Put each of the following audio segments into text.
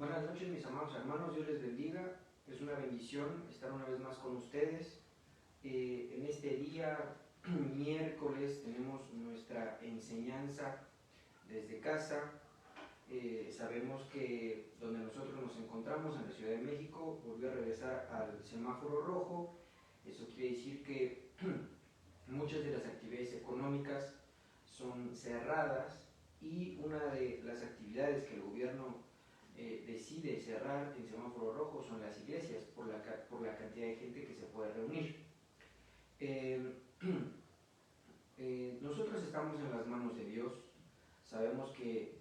Buenas noches, mis amados hermanos, Dios les bendiga. Es una bendición estar una vez más con ustedes. En este día, miércoles, tenemos nuestra enseñanza desde casa. Sabemos que donde nosotros nos encontramos, en la Ciudad de México, volvió a regresar al semáforo rojo. Eso quiere decir que muchas de las actividades económicas son cerradas y una de las actividades que el gobierno decide cerrar en semáforo rojo son las iglesias por la cantidad de gente que se puede reunir. Nosotros estamos en las manos de Dios, sabemos que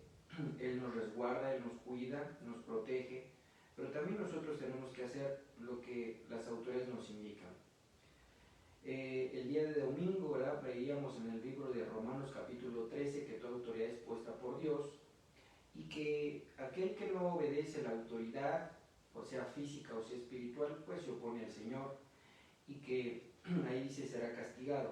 Él nos resguarda, Él nos cuida, nos protege, pero también nosotros tenemos que hacer lo que las autoridades nos indican. El día de domingo, ¿verdad?, veíamos en el libro de Romanos capítulo 13 que toda autoridad es puesta por Dios y que aquel que no obedece la autoridad, o sea física o sea espiritual, pues se opone al Señor y que ahí dice será castigado.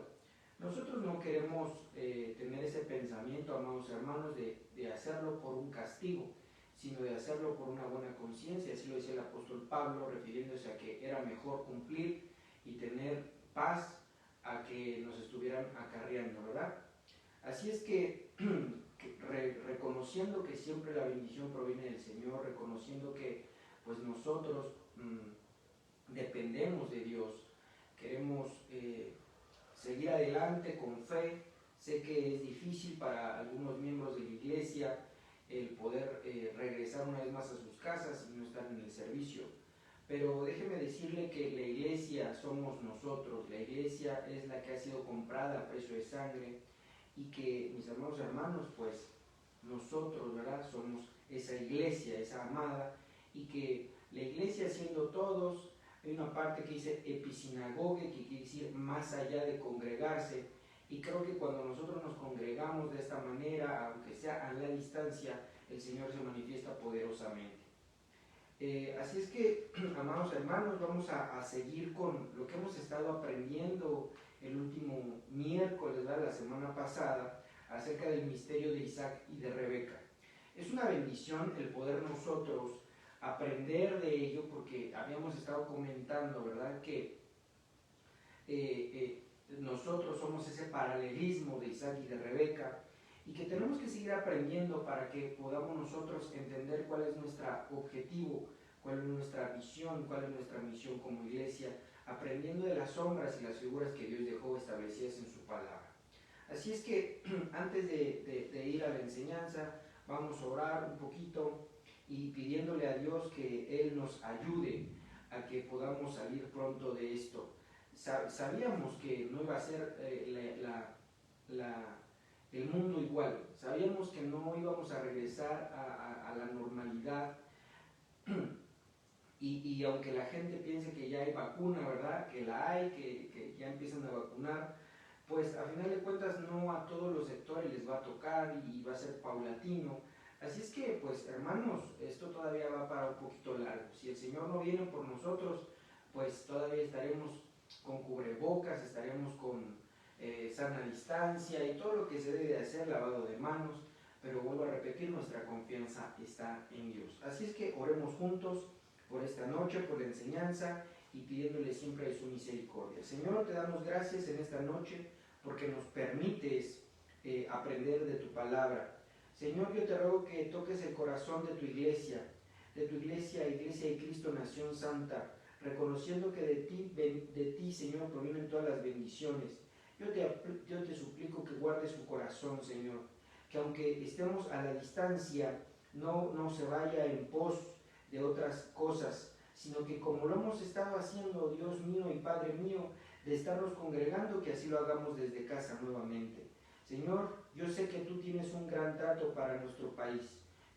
Nosotros no queremos tener ese pensamiento, amados hermanos, de hacerlo por un castigo, sino de hacerlo por una buena conciencia. Así lo decía el apóstol Pablo, refiriéndose a que era mejor cumplir y tener paz a que nos estuvieran acarreando, ¿verdad? Así es que reconociendo que siempre la bendición proviene del Señor, reconociendo que pues nosotros dependemos de Dios, queremos seguir adelante con fe. Sé que es difícil para algunos miembros de la iglesia el poder regresar una vez más a sus casas y no estar en el servicio, pero déjeme decirle que la iglesia somos nosotros, la iglesia es la que ha sido comprada a precio de sangre y que, mis hermanos, pues nosotros, ¿verdad?, somos esa iglesia, esa amada, y que la iglesia siendo todos, hay una parte que dice episinagoge, que quiere decir más allá de congregarse, y creo que cuando nosotros nos congregamos de esta manera, aunque sea a la distancia, el Señor se manifiesta poderosamente. Así es que, amados hermanos, vamos a seguir con lo que hemos estado aprendiendo el último miércoles, ¿verdad?, la semana pasada, acerca del misterio de Isaac y de Rebeca. Es una bendición el poder nosotros aprender de ello, porque habíamos estado comentando, ¿verdad?, que nosotros somos ese paralelismo de Isaac y de Rebeca, y que tenemos que seguir aprendiendo para que podamos nosotros entender cuál es nuestro objetivo, cuál es nuestra visión, cuál es nuestra misión como iglesia, aprendiendo de las sombras y las figuras que Dios dejó establecidas en su palabra. Así es que antes de ir a la enseñanza, vamos a orar un poquito y pidiéndole a Dios que Él nos ayude a que podamos salir pronto de esto. Sabíamos que no iba a ser el mundo igual, sabíamos que no íbamos a regresar a la normalidad y aunque la gente piense que ya hay vacuna, ¿verdad?, que la hay, que ya empiezan a vacunar, pues a final de cuentas no a todos los sectores les va a tocar y va a ser paulatino. Así es que, pues hermanos, esto todavía va para un poquito largo. Si el Señor no viene por nosotros, pues todavía estaremos con cubrebocas, estaremos con sana distancia y todo lo que se debe de hacer, lavado de manos, pero vuelvo a repetir, nuestra confianza está en Dios. Así es que oremos juntos por esta noche, por la enseñanza y pidiéndole siempre su misericordia. Señor, te damos gracias en esta noche porque nos permites aprender de tu palabra. Señor, yo te ruego que toques el corazón de tu iglesia, Iglesia de Cristo, Nación Santa, reconociendo que de ti, Señor, provienen todas las bendiciones. Yo te suplico que guardes su corazón, Señor, que aunque estemos a la distancia, no se vaya en pos de otras cosas, sino que como lo hemos estado haciendo, Dios mío y Padre mío, de estarnos congregando, que así lo hagamos desde casa nuevamente. Señor, yo sé que tú tienes un gran trato para nuestro país.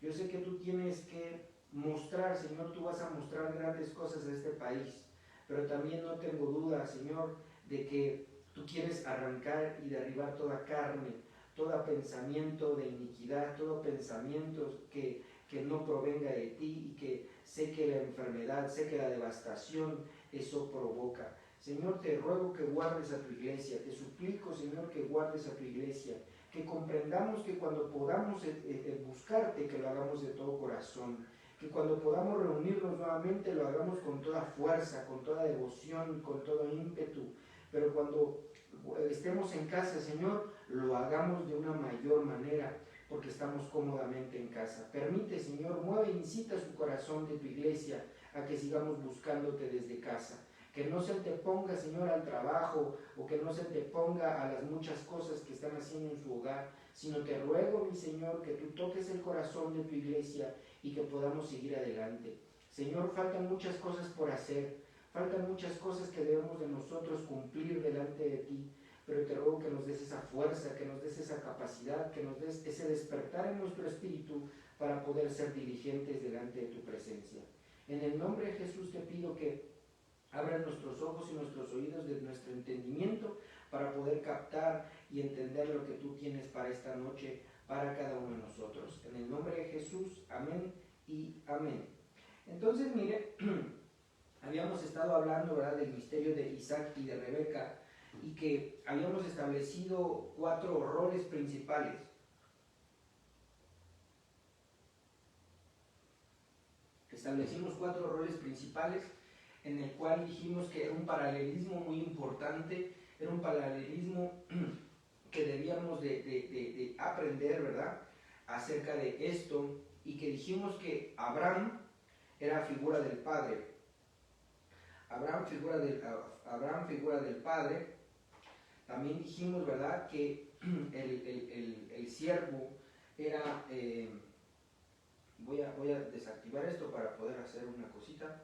Yo sé que tú tienes que mostrar, Señor, tú vas a mostrar grandes cosas de este país. Pero también no tengo duda, Señor, de que tú quieres arrancar y derribar toda carne, todo pensamiento de iniquidad, todo pensamiento que no provenga de ti y que sé que la enfermedad, sé que la devastación, eso provoca. Señor, te ruego que guardes a tu iglesia, te suplico, Señor, que guardes a tu iglesia, que comprendamos que cuando podamos buscarte, que lo hagamos de todo corazón, que cuando podamos reunirnos nuevamente lo hagamos con toda fuerza, con toda devoción, con todo ímpetu, pero cuando estemos en casa, Señor, lo hagamos de una mayor manera, porque estamos cómodamente en casa. Permite, Señor, mueve e incita su corazón de tu iglesia a que sigamos buscándote desde casa. Que no se te ponga, Señor, al trabajo, o que no se te ponga a las muchas cosas que están haciendo en su hogar, sino te ruego, mi Señor, que tú toques el corazón de tu iglesia y que podamos seguir adelante. Señor, faltan muchas cosas por hacer, faltan muchas cosas que debemos de nosotros cumplir delante de ti, pero te ruego que nos des esa fuerza, que nos des esa capacidad, que nos des ese despertar en nuestro espíritu para poder ser diligentes delante de tu presencia. En el nombre de Jesús te pido que abra nuestros ojos y nuestros oídos de nuestro entendimiento para poder captar y entender lo que tú tienes para esta noche, para cada uno de nosotros. En el nombre de Jesús, amén y amén. Entonces, mire, habíamos estado hablando, ¿verdad?, del misterio de Isaac y de Rebeca, y que habíamos establecido 4 roles principales. Establecimos 4 roles principales en el cual dijimos que era un paralelismo muy importante, era un paralelismo que debíamos de aprender, ¿verdad?, acerca de esto, y que dijimos que Abraham era figura del Padre. Abraham figura del Padre. También dijimos, ¿verdad?, que el siervo era... voy a desactivar esto para poder hacer una cosita.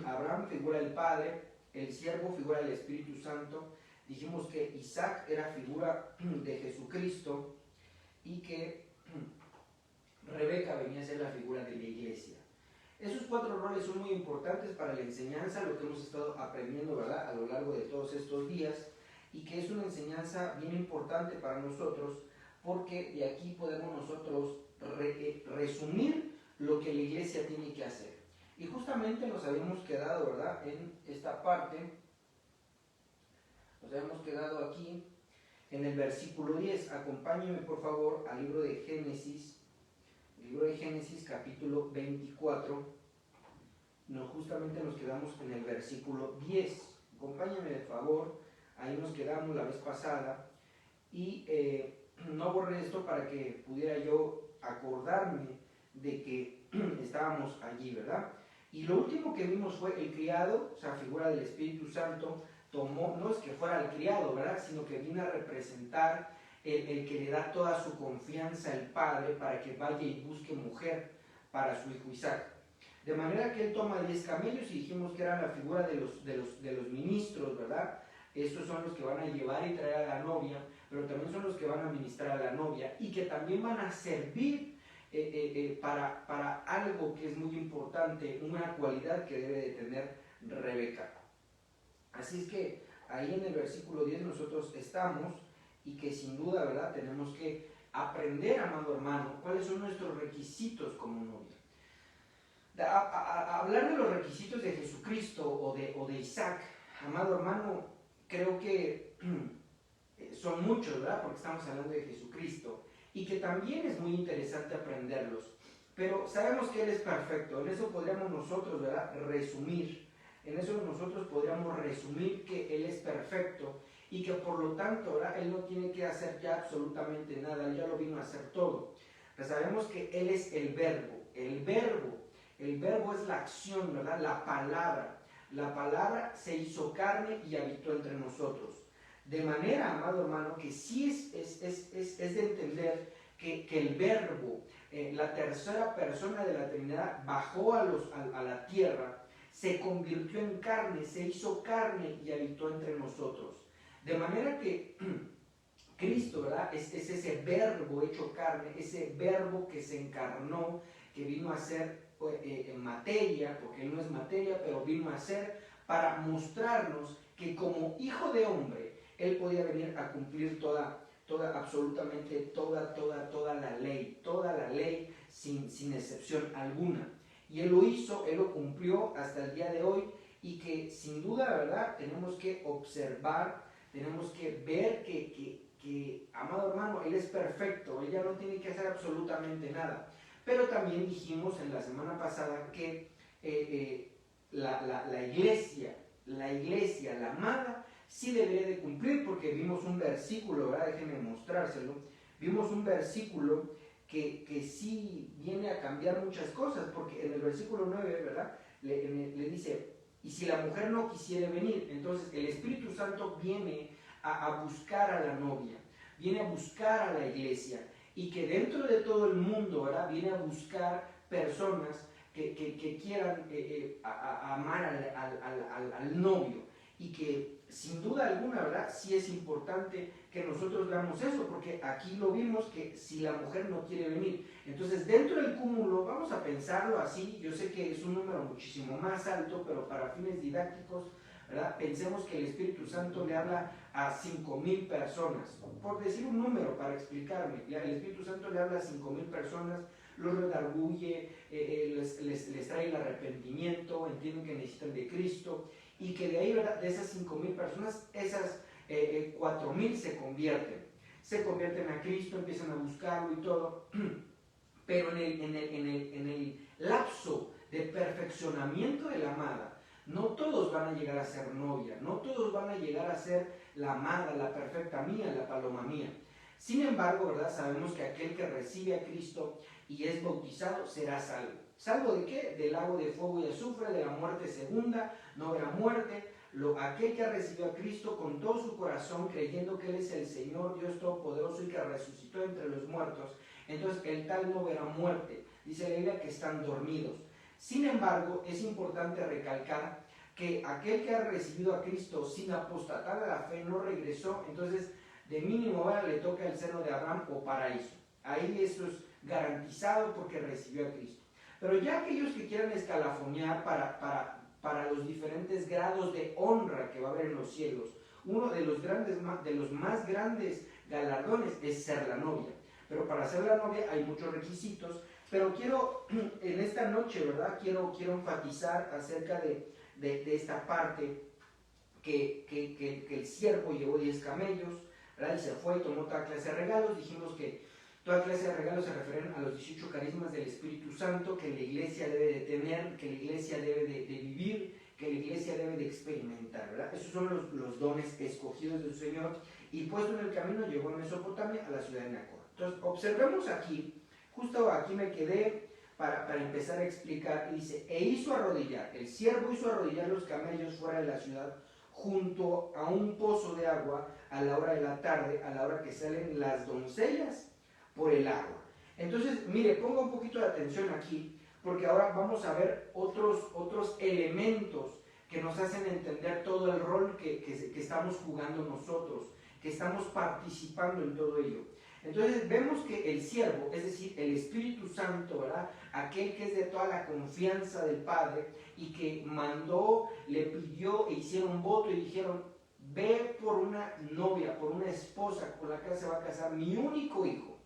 Abraham figura el Padre, el siervo figura el Espíritu Santo. Dijimos que Isaac era figura de Jesucristo y que Rebeca venía a ser la figura de la iglesia. Esos 4 roles son muy importantes para la enseñanza, lo que hemos estado aprendiendo, ¿verdad?, a lo largo de todos estos días, y que es una enseñanza bien importante para nosotros, porque de aquí podemos nosotros resumir lo que la iglesia tiene que hacer. Y justamente nos habíamos quedado, ¿verdad?, en esta parte, nos habíamos quedado aquí en el versículo 10. Acompáñenme por favor al libro de Génesis, capítulo 24. Justamente nos quedamos en el versículo 10. Acompáñenme de favor, ahí nos quedamos la vez pasada, y no borré esto para que pudiera yo acordarme de que estábamos allí, ¿verdad? Y lo último que vimos fue el criado, o sea, figura del Espíritu Santo, tomó, no es que fuera el criado, ¿verdad?, sino que vino a representar el que le da toda su confianza al Padre para que vaya y busque mujer para su hijo Isaac. De manera que él toma 10 camellos, y dijimos que era la figura de los ministros, ¿verdad? Estos son los que van a llevar y traer a la novia, pero también son los que van a ministrar a la novia, y que también van a servir para algo que es muy importante, una cualidad que debe de tener Rebeca. Así es que ahí en el versículo 10 nosotros estamos, y que sin duda, ¿verdad?, tenemos que aprender, amado hermano, cuáles son nuestros requisitos como novia. Hablar de los requisitos de Jesucristo o de Isaac, amado hermano, creo que son muchos, ¿verdad?, porque estamos hablando de Jesucristo, y que también es muy interesante aprenderlos, pero sabemos que Él es perfecto. En eso podríamos nosotros, ¿verdad?, resumir que Él es perfecto, y que por lo tanto, ¿verdad?, Él no tiene que hacer ya absolutamente nada, Él ya lo vino a hacer todo. Pero sabemos que Él es el verbo es la acción, ¿verdad?, la palabra se hizo carne y habitó entre nosotros. De manera, amado hermano, que sí es de entender que el verbo, la tercera persona de la Trinidad, bajó a la tierra, se convirtió en carne, se hizo carne y habitó entre nosotros. De manera que Cristo, ¿verdad?, es ese verbo hecho carne, ese verbo que se encarnó, que vino a ser en materia, porque Él no es materia, pero vino a ser para mostrarnos que como hijo de hombre, Él podía venir a cumplir absolutamente toda la ley, sin excepción alguna. Y Él lo hizo, Él lo cumplió hasta el día de hoy, y que sin duda, ¿verdad?, tenemos que observar, tenemos que ver que amado hermano, Él es perfecto, Él ya no tiene que hacer absolutamente nada. Pero también dijimos en la semana pasada que la iglesia, la amada, sí debería de cumplir, porque vimos un versículo, ¿verdad? Déjenme mostrárselo. Vimos un versículo que sí viene a cambiar muchas cosas, porque en el versículo 9, ¿verdad? Le dice, y si la mujer no quisiere venir, entonces el Espíritu Santo viene a buscar a la novia, viene a buscar a la iglesia, y que dentro de todo el mundo, ¿verdad? Viene a buscar personas que quieran amar al novio, y que sin duda alguna, ¿verdad? Sí es importante que nosotros veamos eso, porque aquí lo vimos que si la mujer no quiere venir, entonces dentro del cúmulo, vamos a pensarlo así, yo sé que es un número muchísimo más alto, pero para fines didácticos, ¿verdad? Pensemos que el Espíritu Santo le habla a 5,000 personas, por decir un número para explicarme, el Espíritu Santo le habla a 5,000 personas, los redarguye, les trae el arrepentimiento, entienden que necesitan de Cristo, y que de ahí, ¿verdad? De esas 5,000 personas, esas 4,000 se convierten a Cristo, empiezan a buscarlo y todo, pero en el lapso de perfeccionamiento de la amada, no todos van a llegar a ser novia, no todos van a llegar a ser la amada, la perfecta mía, la paloma mía. Sin embargo, ¿verdad? Sabemos que aquel que recibe a Cristo y es bautizado será salvo. ¿Salvo de qué? Del lago de fuego y azufre, de la muerte segunda, no verá muerte. Aquel que ha recibido a Cristo con todo su corazón, creyendo que Él es el Señor, Dios Todopoderoso, y que resucitó entre los muertos, entonces el tal no verá muerte. Dice la Biblia que están dormidos. Sin embargo, es importante recalcar que aquel que ha recibido a Cristo sin apostatar a la fe no regresó, entonces de mínimo ahora le toca el seno de Abraham o paraíso. Ahí eso es garantizado porque recibió a Cristo. Pero ya aquellos que quieran escalafonear para los diferentes grados de honra que va a haber en los cielos, uno de los más grandes galardones es ser la novia. Pero para ser la novia hay muchos requisitos. Pero quiero, en esta noche, ¿verdad? Quiero enfatizar acerca de esta parte que el siervo llevó 10 camellos, ¿verdad? Y se fue y tomó toda clase de regalos. Dijimos que toda clase de regalos se refieren a los 18 carismas del Espíritu Santo que la iglesia debe de tener, que la iglesia debe de vivir, que la iglesia debe de experimentar, ¿verdad? Esos son los dones escogidos del Señor, y puesto en el camino llegó a Mesopotamia, a la ciudad de Nacor. Entonces, observemos aquí, justo aquí me quedé para empezar a explicar, y dice, el siervo hizo arrodillar los camellos fuera de la ciudad, junto a un pozo de agua, a la hora de la tarde, a la hora que salen las doncellas por el agua. Entonces, mire, ponga un poquito de atención aquí, porque ahora vamos a ver otros elementos que nos hacen entender todo el rol que estamos jugando nosotros, que estamos participando en todo ello. Entonces vemos que el siervo, es decir, el Espíritu Santo, ¿verdad? Aquel que es de toda la confianza del Padre y que mandó, le pidió e hicieron voto y dijeron, ve por una novia, por una esposa con la que se va a casar, mi único hijo,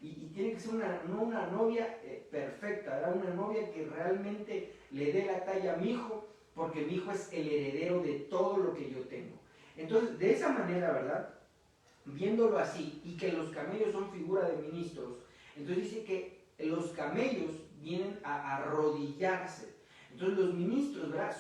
y tiene que ser no una novia perfecta, ¿verdad? Una novia que realmente le dé la talla a mi hijo, porque mi hijo es el heredero de todo lo que yo tengo. Entonces, de esa manera, ¿verdad? Viéndolo así, y que los camellos son figura de ministros, entonces dice que los camellos vienen a arrodillarse. Entonces los ministros, ¿verdad?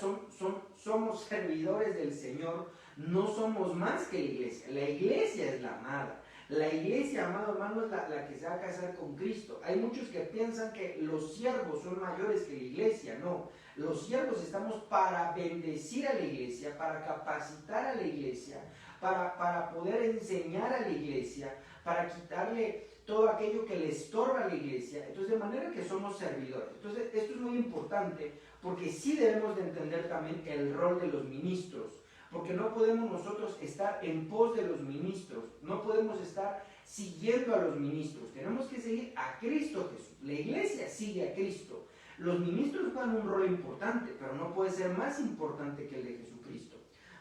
Somos servidores del Señor, no somos más que la iglesia. La iglesia es la amada. La iglesia, amado hermano, es la que se va a casar con Cristo. Hay muchos que piensan que los siervos son mayores que la iglesia. No, los siervos estamos para bendecir a la iglesia, para capacitar a la iglesia, para poder enseñar a la iglesia, para quitarle todo aquello que le estorba a la iglesia. Entonces, de manera que somos servidores. Entonces, esto es muy importante, porque sí debemos de entender también el rol de los ministros, porque no podemos nosotros estar en pos de los ministros, no podemos estar siguiendo a los ministros, tenemos que seguir a Cristo Jesús. La iglesia sigue a Cristo. Los ministros juegan un rol importante, pero no puede ser más importante que el de Jesucristo.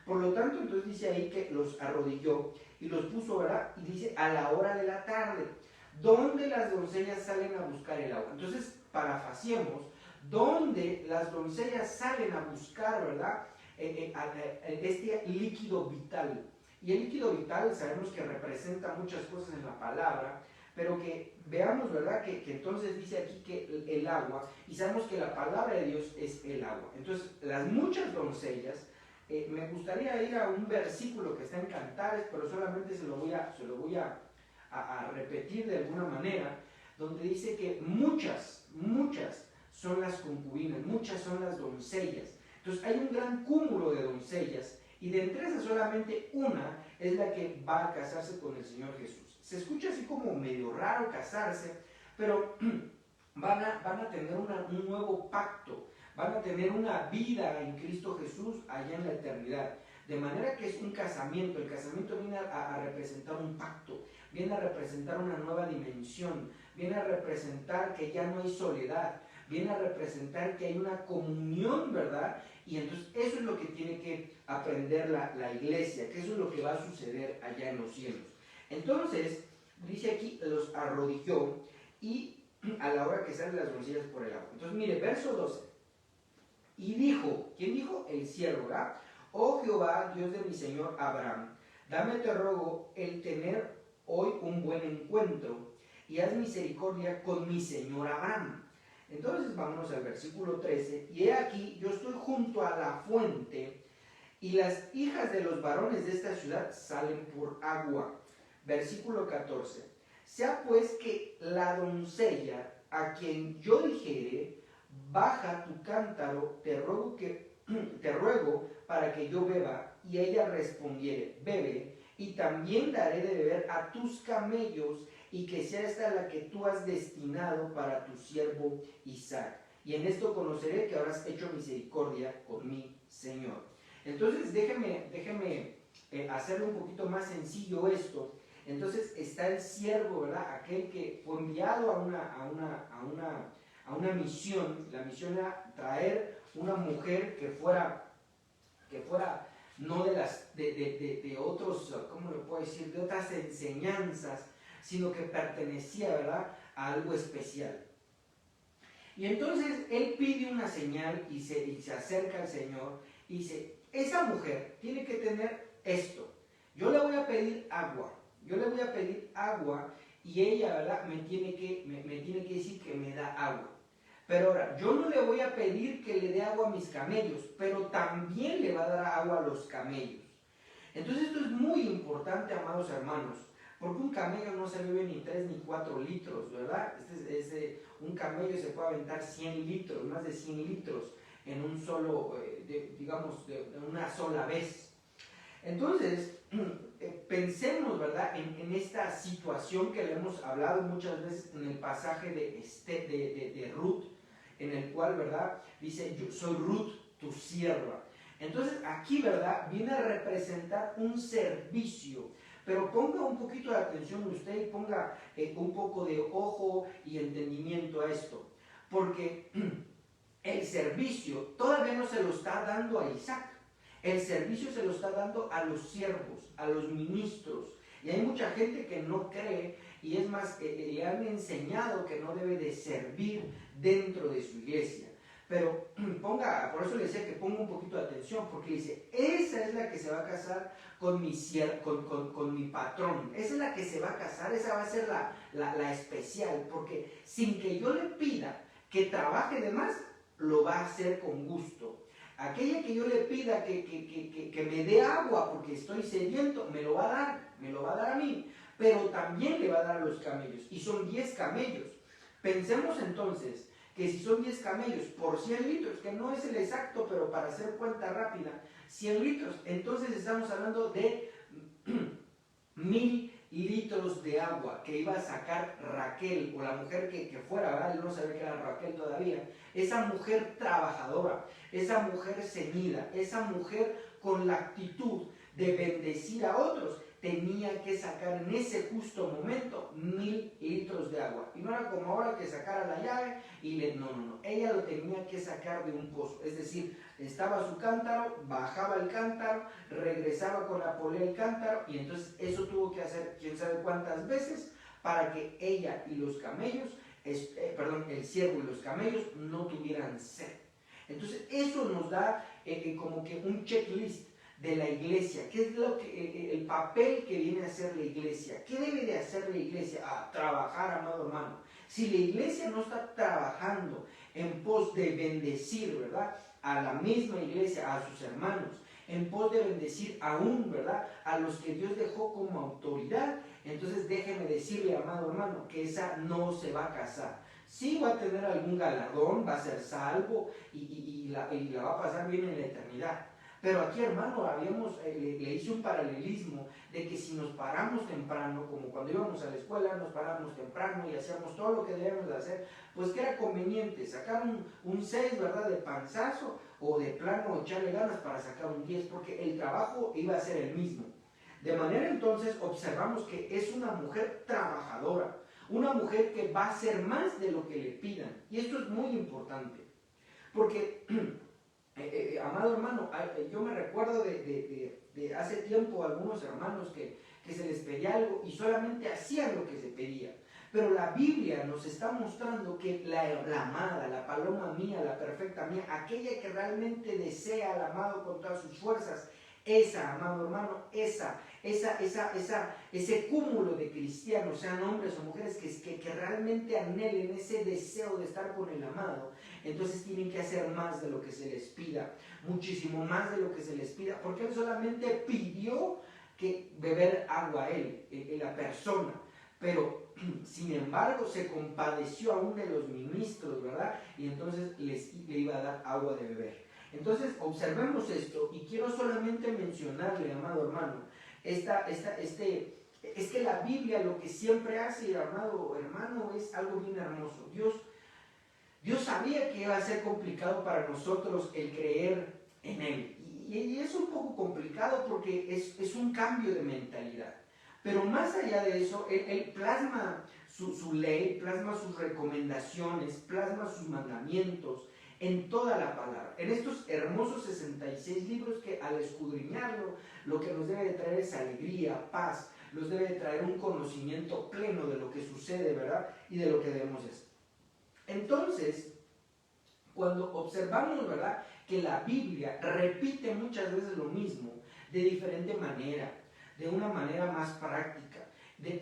Por lo tanto, entonces dice ahí que los arrodilló y los puso, ¿verdad? Y dice, a la hora de la tarde, donde las doncellas salen a buscar el agua. Entonces, parafraseemos, donde las doncellas salen a buscar, ¿verdad? Este líquido vital. Y el líquido vital sabemos que representa muchas cosas en la palabra, pero que veamos, ¿verdad? Que entonces dice aquí que el agua, y sabemos que la palabra de Dios es el agua. Entonces, las muchas doncellas, me gustaría ir a un versículo que está en Cantares, pero solamente se lo voy a repetir de alguna manera, donde dice que muchas son las concubinas, muchas son las doncellas. Entonces hay un gran cúmulo de doncellas, y de entre esas solamente una es la que va a casarse con el Señor Jesús. Se escucha así como medio raro casarse, pero van a tener un nuevo pacto, van a tener una vida en Cristo Jesús allá en la eternidad. De manera que es un casamiento. El casamiento viene a representar un pacto, viene a representar una nueva dimensión, viene a representar que ya no hay soledad, viene a representar que hay una comunión, ¿verdad? Y entonces eso es lo que tiene que aprender la iglesia, que eso es lo que va a suceder allá en los cielos. Entonces, dice aquí, los arrodilló y a la hora que salen las doncellas por el agua. Entonces, mire, verso 12. Y dijo, ¿quién dijo? El siervo, ¿verdad? Oh Jehová, Dios de mi señor Abraham, dame, te ruego, el tener hoy un buen encuentro y haz misericordia con mi señor Abraham. Entonces vámonos al versículo 13. Y he aquí, yo estoy junto a la fuente, y las hijas de los varones de esta ciudad salen por agua. Versículo 14. Sea pues que la doncella a quien yo dijere, baja tu cántaro, te ruego para que yo beba, y ella respondiere, bebe, y también daré de beber a tus camellos, y que sea esta la que tú has destinado para tu siervo Isaac. Y en esto conoceré que habrás hecho misericordia con mi Señor. Entonces déjeme hacerlo un poquito más sencillo esto. Entonces está el siervo, ¿verdad? Aquel que fue enviado a una misión. La misión era traer una mujer que fuera no de otros, ¿cómo le puedo decir? De otras enseñanzas, sino que pertenecía, ¿verdad?, a algo especial. Y entonces él pide una señal y se acerca al Señor y dice, esa mujer tiene que tener esto. Yo le voy a pedir agua, y ella, ¿verdad?, me tiene que decir que me da agua. Pero ahora, yo no le voy a pedir que le dé agua a mis camellos, pero también le va a dar agua a los camellos. Entonces esto es muy importante, amados hermanos, porque un camello no se bebe ni 3 ni 4 litros, ¿verdad? Un camello se puede aventar 100 litros, más de 100 litros, en un solo, de una sola vez. Entonces, pensemos, ¿verdad?, en esta situación que le hemos hablado muchas veces en el pasaje de Ruth, en el cual, ¿verdad?, dice, yo soy Ruth, tu sierva. Entonces, aquí, ¿verdad?, viene a representar un servicio. Pero ponga un poquito de atención usted y ponga un poco de ojo y entendimiento a esto. Porque el servicio todavía no se lo está dando a Isaac. El servicio se lo está dando a los siervos, a los ministros. Y hay mucha gente que no cree, y es más, le han enseñado que no debe de servir dentro de su iglesia. Pero por eso le decía que ponga un poquito de atención, porque dice, esa es la que se va a casar con mi patrón, esa es la que se va a casar, esa va a ser la especial, porque sin que yo le pida que trabaje de más, lo va a hacer con gusto. Aquella que yo le pida que me dé agua porque estoy sediento, me lo va a dar a mí, pero también le va a dar a los camellos, y son 10 camellos. Pensemos entonces que si son 10 camellos por 100 litros, que no es el exacto, pero para hacer cuenta rápida, 100 litros, entonces estamos hablando de 1000 litros de agua que iba a sacar Raquel, o la mujer que fuera, ¿verdad? Yo no sabía que era Raquel todavía. Esa mujer trabajadora, esa mujer ceñida, esa mujer con la actitud de bendecir a otros, tenía que sacar en ese justo momento 1000 litros de agua. Y no era como ahora que sacara la llave y no. Ella lo tenía que sacar de un pozo. Es decir, estaba su cántaro, bajaba el cántaro, regresaba con la polea el cántaro, y entonces eso tuvo que hacer quién sabe cuántas veces para que ella y los camellos, el siervo y los camellos no tuvieran sed. Entonces eso nos da como que un checklist de la iglesia. ¿Qué es lo que, el papel que viene a hacer la iglesia? ¿Qué debe de hacer la iglesia? Trabajar, amado hermano. Si la iglesia no está trabajando en pos de bendecir, ¿verdad?, a la misma iglesia, a sus hermanos, en pos de bendecir aún, ¿verdad?, a los que Dios dejó como autoridad, entonces déjeme decirle, amado hermano, que esa no se va a casar. Sí va a tener algún galardón, va a ser salvo y la va a pasar bien en la eternidad. Pero aquí, hermano, le hice un paralelismo de que si nos paramos temprano, como cuando íbamos a la escuela, nos paramos temprano y hacíamos todo lo que debíamos de hacer, pues que era conveniente sacar un 6, ¿verdad?, de panzazo, o de plano echarle ganas para sacar un 10, porque el trabajo iba a ser el mismo. De manera entonces observamos que es una mujer trabajadora, una mujer que va a hacer más de lo que le pidan. Y esto es muy importante, porque, amado hermano, yo me recuerdo de hace tiempo algunos hermanos que se les pedía algo y solamente hacían lo que se pedía. Pero la Biblia nos está mostrando que la amada, la paloma mía, la perfecta mía, aquella que realmente desea al amado con todas sus fuerzas, esa, amado hermano, ese cúmulo de cristianos, sean hombres o mujeres, que realmente anhelen ese deseo de estar con el amado, entonces tienen que hacer más de lo que se les pida, muchísimo más de lo que se les pida, porque Él solamente pidió que beber agua a Él, la persona, pero sin embargo se compadeció aún de los ministros, ¿verdad? Y entonces le iba a dar agua de beber. Entonces observemos esto y quiero solamente mencionarle, amado hermano, es que la Biblia lo que siempre hace, amado hermano, es algo bien hermoso. Dios sabía que iba a ser complicado para nosotros el creer en Él. Y es un poco complicado porque es un cambio de mentalidad. Pero más allá de eso, Él plasma su ley, plasma sus recomendaciones, plasma sus mandamientos en toda la palabra. En estos hermosos 66 libros que al escudriñarlo, lo que nos debe de traer es alegría, paz, nos debe de traer un conocimiento pleno de lo que sucede, ¿verdad? Y de lo que debemos hacer. Entonces, cuando observamos, ¿verdad?, que la Biblia repite muchas veces lo mismo, de diferente manera, de una manera más práctica,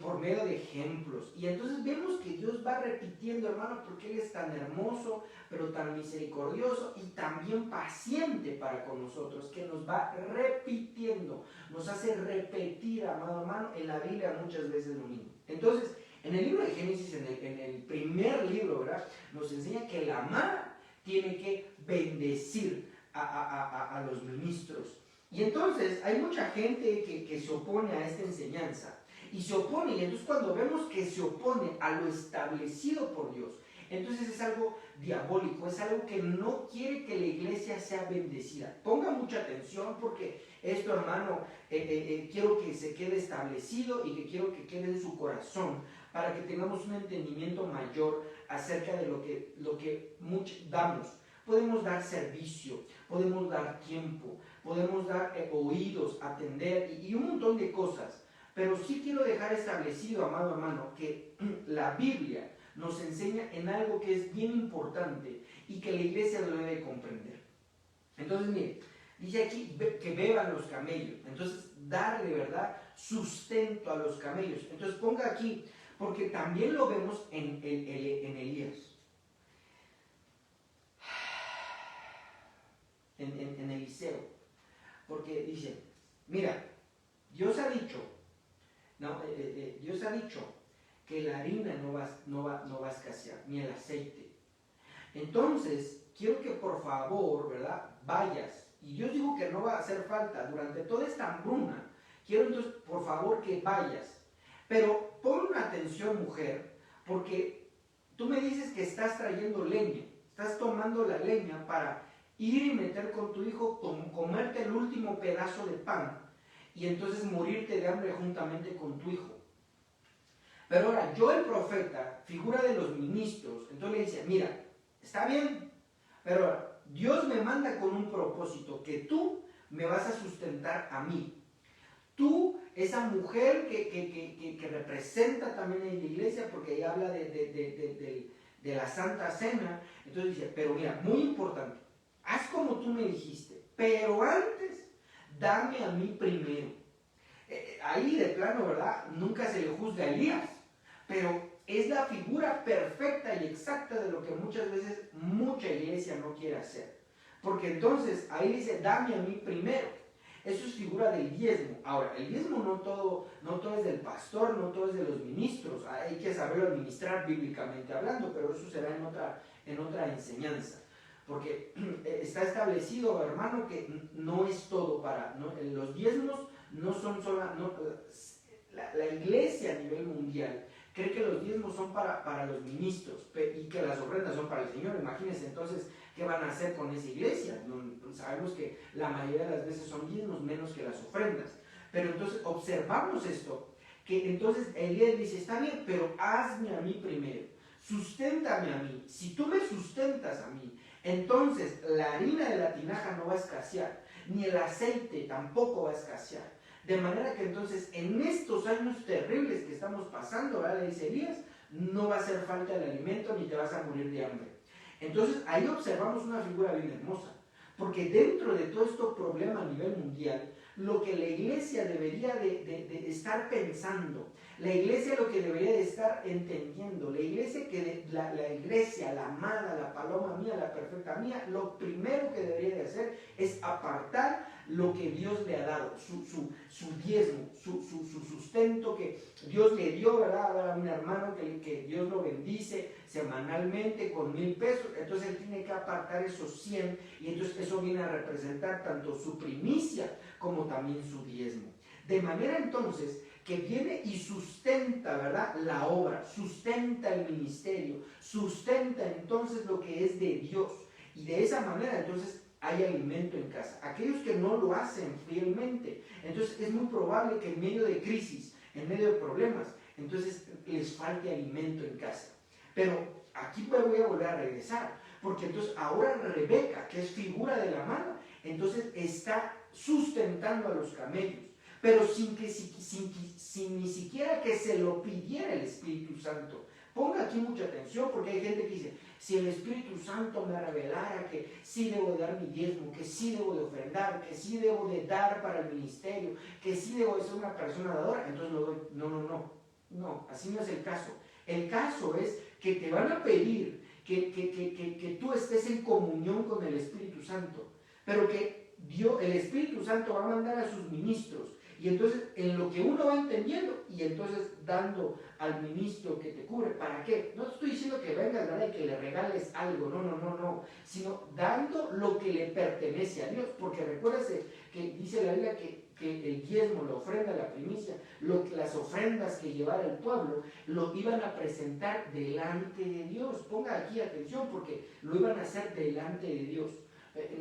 por medio de ejemplos. Y entonces vemos que Dios va repitiendo, hermano, porque Él es tan hermoso, pero tan misericordioso y también paciente para con nosotros, que nos va repitiendo, nos hace repetir, amado hermano, en la Biblia muchas veces lo mismo. Entonces, en el libro de Génesis, en el primer libro, ¿verdad?, nos enseña que la amada tiene que bendecir a los ministros. Y entonces hay mucha gente que se opone a esta enseñanza. Y se opone, y entonces cuando vemos que se opone a lo establecido por Dios, entonces es algo diabólico, es algo que no quiere que la iglesia sea bendecida. Ponga mucha atención porque esto, hermano, quiero que se quede establecido y que quiero que quede en su corazón para que tengamos un entendimiento mayor acerca de lo que damos. Podemos dar servicio, podemos dar tiempo, podemos dar oídos, atender y un montón de cosas. Pero sí quiero dejar establecido, amado hermano, que la Biblia nos enseña en algo que es bien importante y que la iglesia lo debe comprender. Entonces, mire, dice aquí que beban los camellos. Entonces, darle, ¿verdad?, sustento a los camellos. Entonces, ponga aquí, porque también lo vemos en Elías. En Eliseo. Porque dice, mira, Dios ha dicho que la harina no va a escasear, ni el aceite. Entonces, quiero que por favor, ¿verdad?, vayas. Y Dios dijo que no va a hacer falta durante toda esta hambruna. Quiero entonces, por favor, que vayas. Pero pon atención, mujer, porque tú me dices que estás trayendo leña. Estás tomando la leña para ir y meter con tu hijo, comerte el último pedazo de pan y entonces morirte de hambre juntamente con tu hijo. Pero ahora, yo el profeta, figura de los ministros, entonces le dice, mira, está bien, pero ahora, Dios me manda con un propósito, que tú me vas a sustentar a mí. Tú, esa mujer que representa también en la iglesia, porque ahí habla de la Santa Cena, entonces dice, pero mira, muy importante, haz como tú me dijiste, pero antes dame a mí primero. Ahí de plano, ¿verdad? Nunca se le juzga a Elías, pero es la figura perfecta y exacta de lo que muchas veces mucha iglesia no quiere hacer. Porque entonces ahí dice, dame a mí primero. Eso es figura del diezmo. Ahora, el diezmo no todo es del pastor, no todo es de los ministros. Hay que saberlo administrar bíblicamente hablando, pero eso será en otra enseñanza. Porque está establecido, hermano, que no es todo los diezmos no son solo... la iglesia a nivel mundial cree que los diezmos son para los ministros y que las ofrendas son para el Señor. Imagínense entonces qué van a hacer con esa iglesia. Sabemos que la mayoría de las veces son diezmos menos que las ofrendas. Pero entonces observamos esto, que entonces Elías dice, está bien, pero hazme a mí primero, susténtame a mí. Si tú me sustentas a mí, entonces la harina de la tinaja no va a escasear, ni el aceite tampoco va a escasear. De manera que entonces en estos años terribles que estamos pasando, ¿verdad? Le dice Elías, no va a hacer falta el alimento ni te vas a morir de hambre. Entonces ahí observamos una figura bien hermosa, porque dentro de todo este problema a nivel mundial, lo que la iglesia debería de estar pensando, la iglesia lo que debería de estar entendiendo, la iglesia, la iglesia, la amada, la paloma mía, la perfecta mía, lo primero que debería de hacer es apartar lo que Dios le ha dado, su diezmo, su sustento que Dios le dio, ¿verdad? A un hermano que Dios lo bendice semanalmente con 1,000 pesos, entonces él tiene que apartar esos 100 y entonces eso viene a representar tanto su primicia como también su diezmo. De manera entonces que viene y sustenta, ¿verdad? La obra, sustenta el ministerio, sustenta entonces lo que es de Dios. Y de esa manera entonces hay alimento en casa. Aquellos que no lo hacen fielmente, entonces es muy probable que en medio de crisis, en medio de problemas, entonces les falte alimento en casa. Pero aquí voy a volver a regresar, porque entonces ahora Rebeca, que es figura de la mano, entonces está sustentando a los camellos, pero sin ni siquiera que se lo pidiera el Espíritu Santo. Ponga aquí mucha atención, porque hay gente que dice, si el Espíritu Santo me revelara que sí debo de dar mi diezmo, que sí debo de ofrendar, que sí debo de dar para el ministerio, que sí debo de ser una persona dadora, entonces lo doy. No, así no es el caso. El caso es que te van a pedir que tú estés en comunión con el Espíritu Santo, pero que el Espíritu Santo va a mandar a sus ministros, y entonces en lo que uno va entendiendo, y entonces dando al ministro que te cubre. ¿Para qué? No te estoy diciendo que vengas, ¿verdad?, y que le regales algo, no, sino dando lo que le pertenece a Dios, porque recuérdese que dice la Biblia que el diezmo, la ofrenda, la primicia, las ofrendas que llevara el pueblo, lo iban a presentar delante de Dios. Ponga aquí atención, porque lo iban a hacer delante de Dios.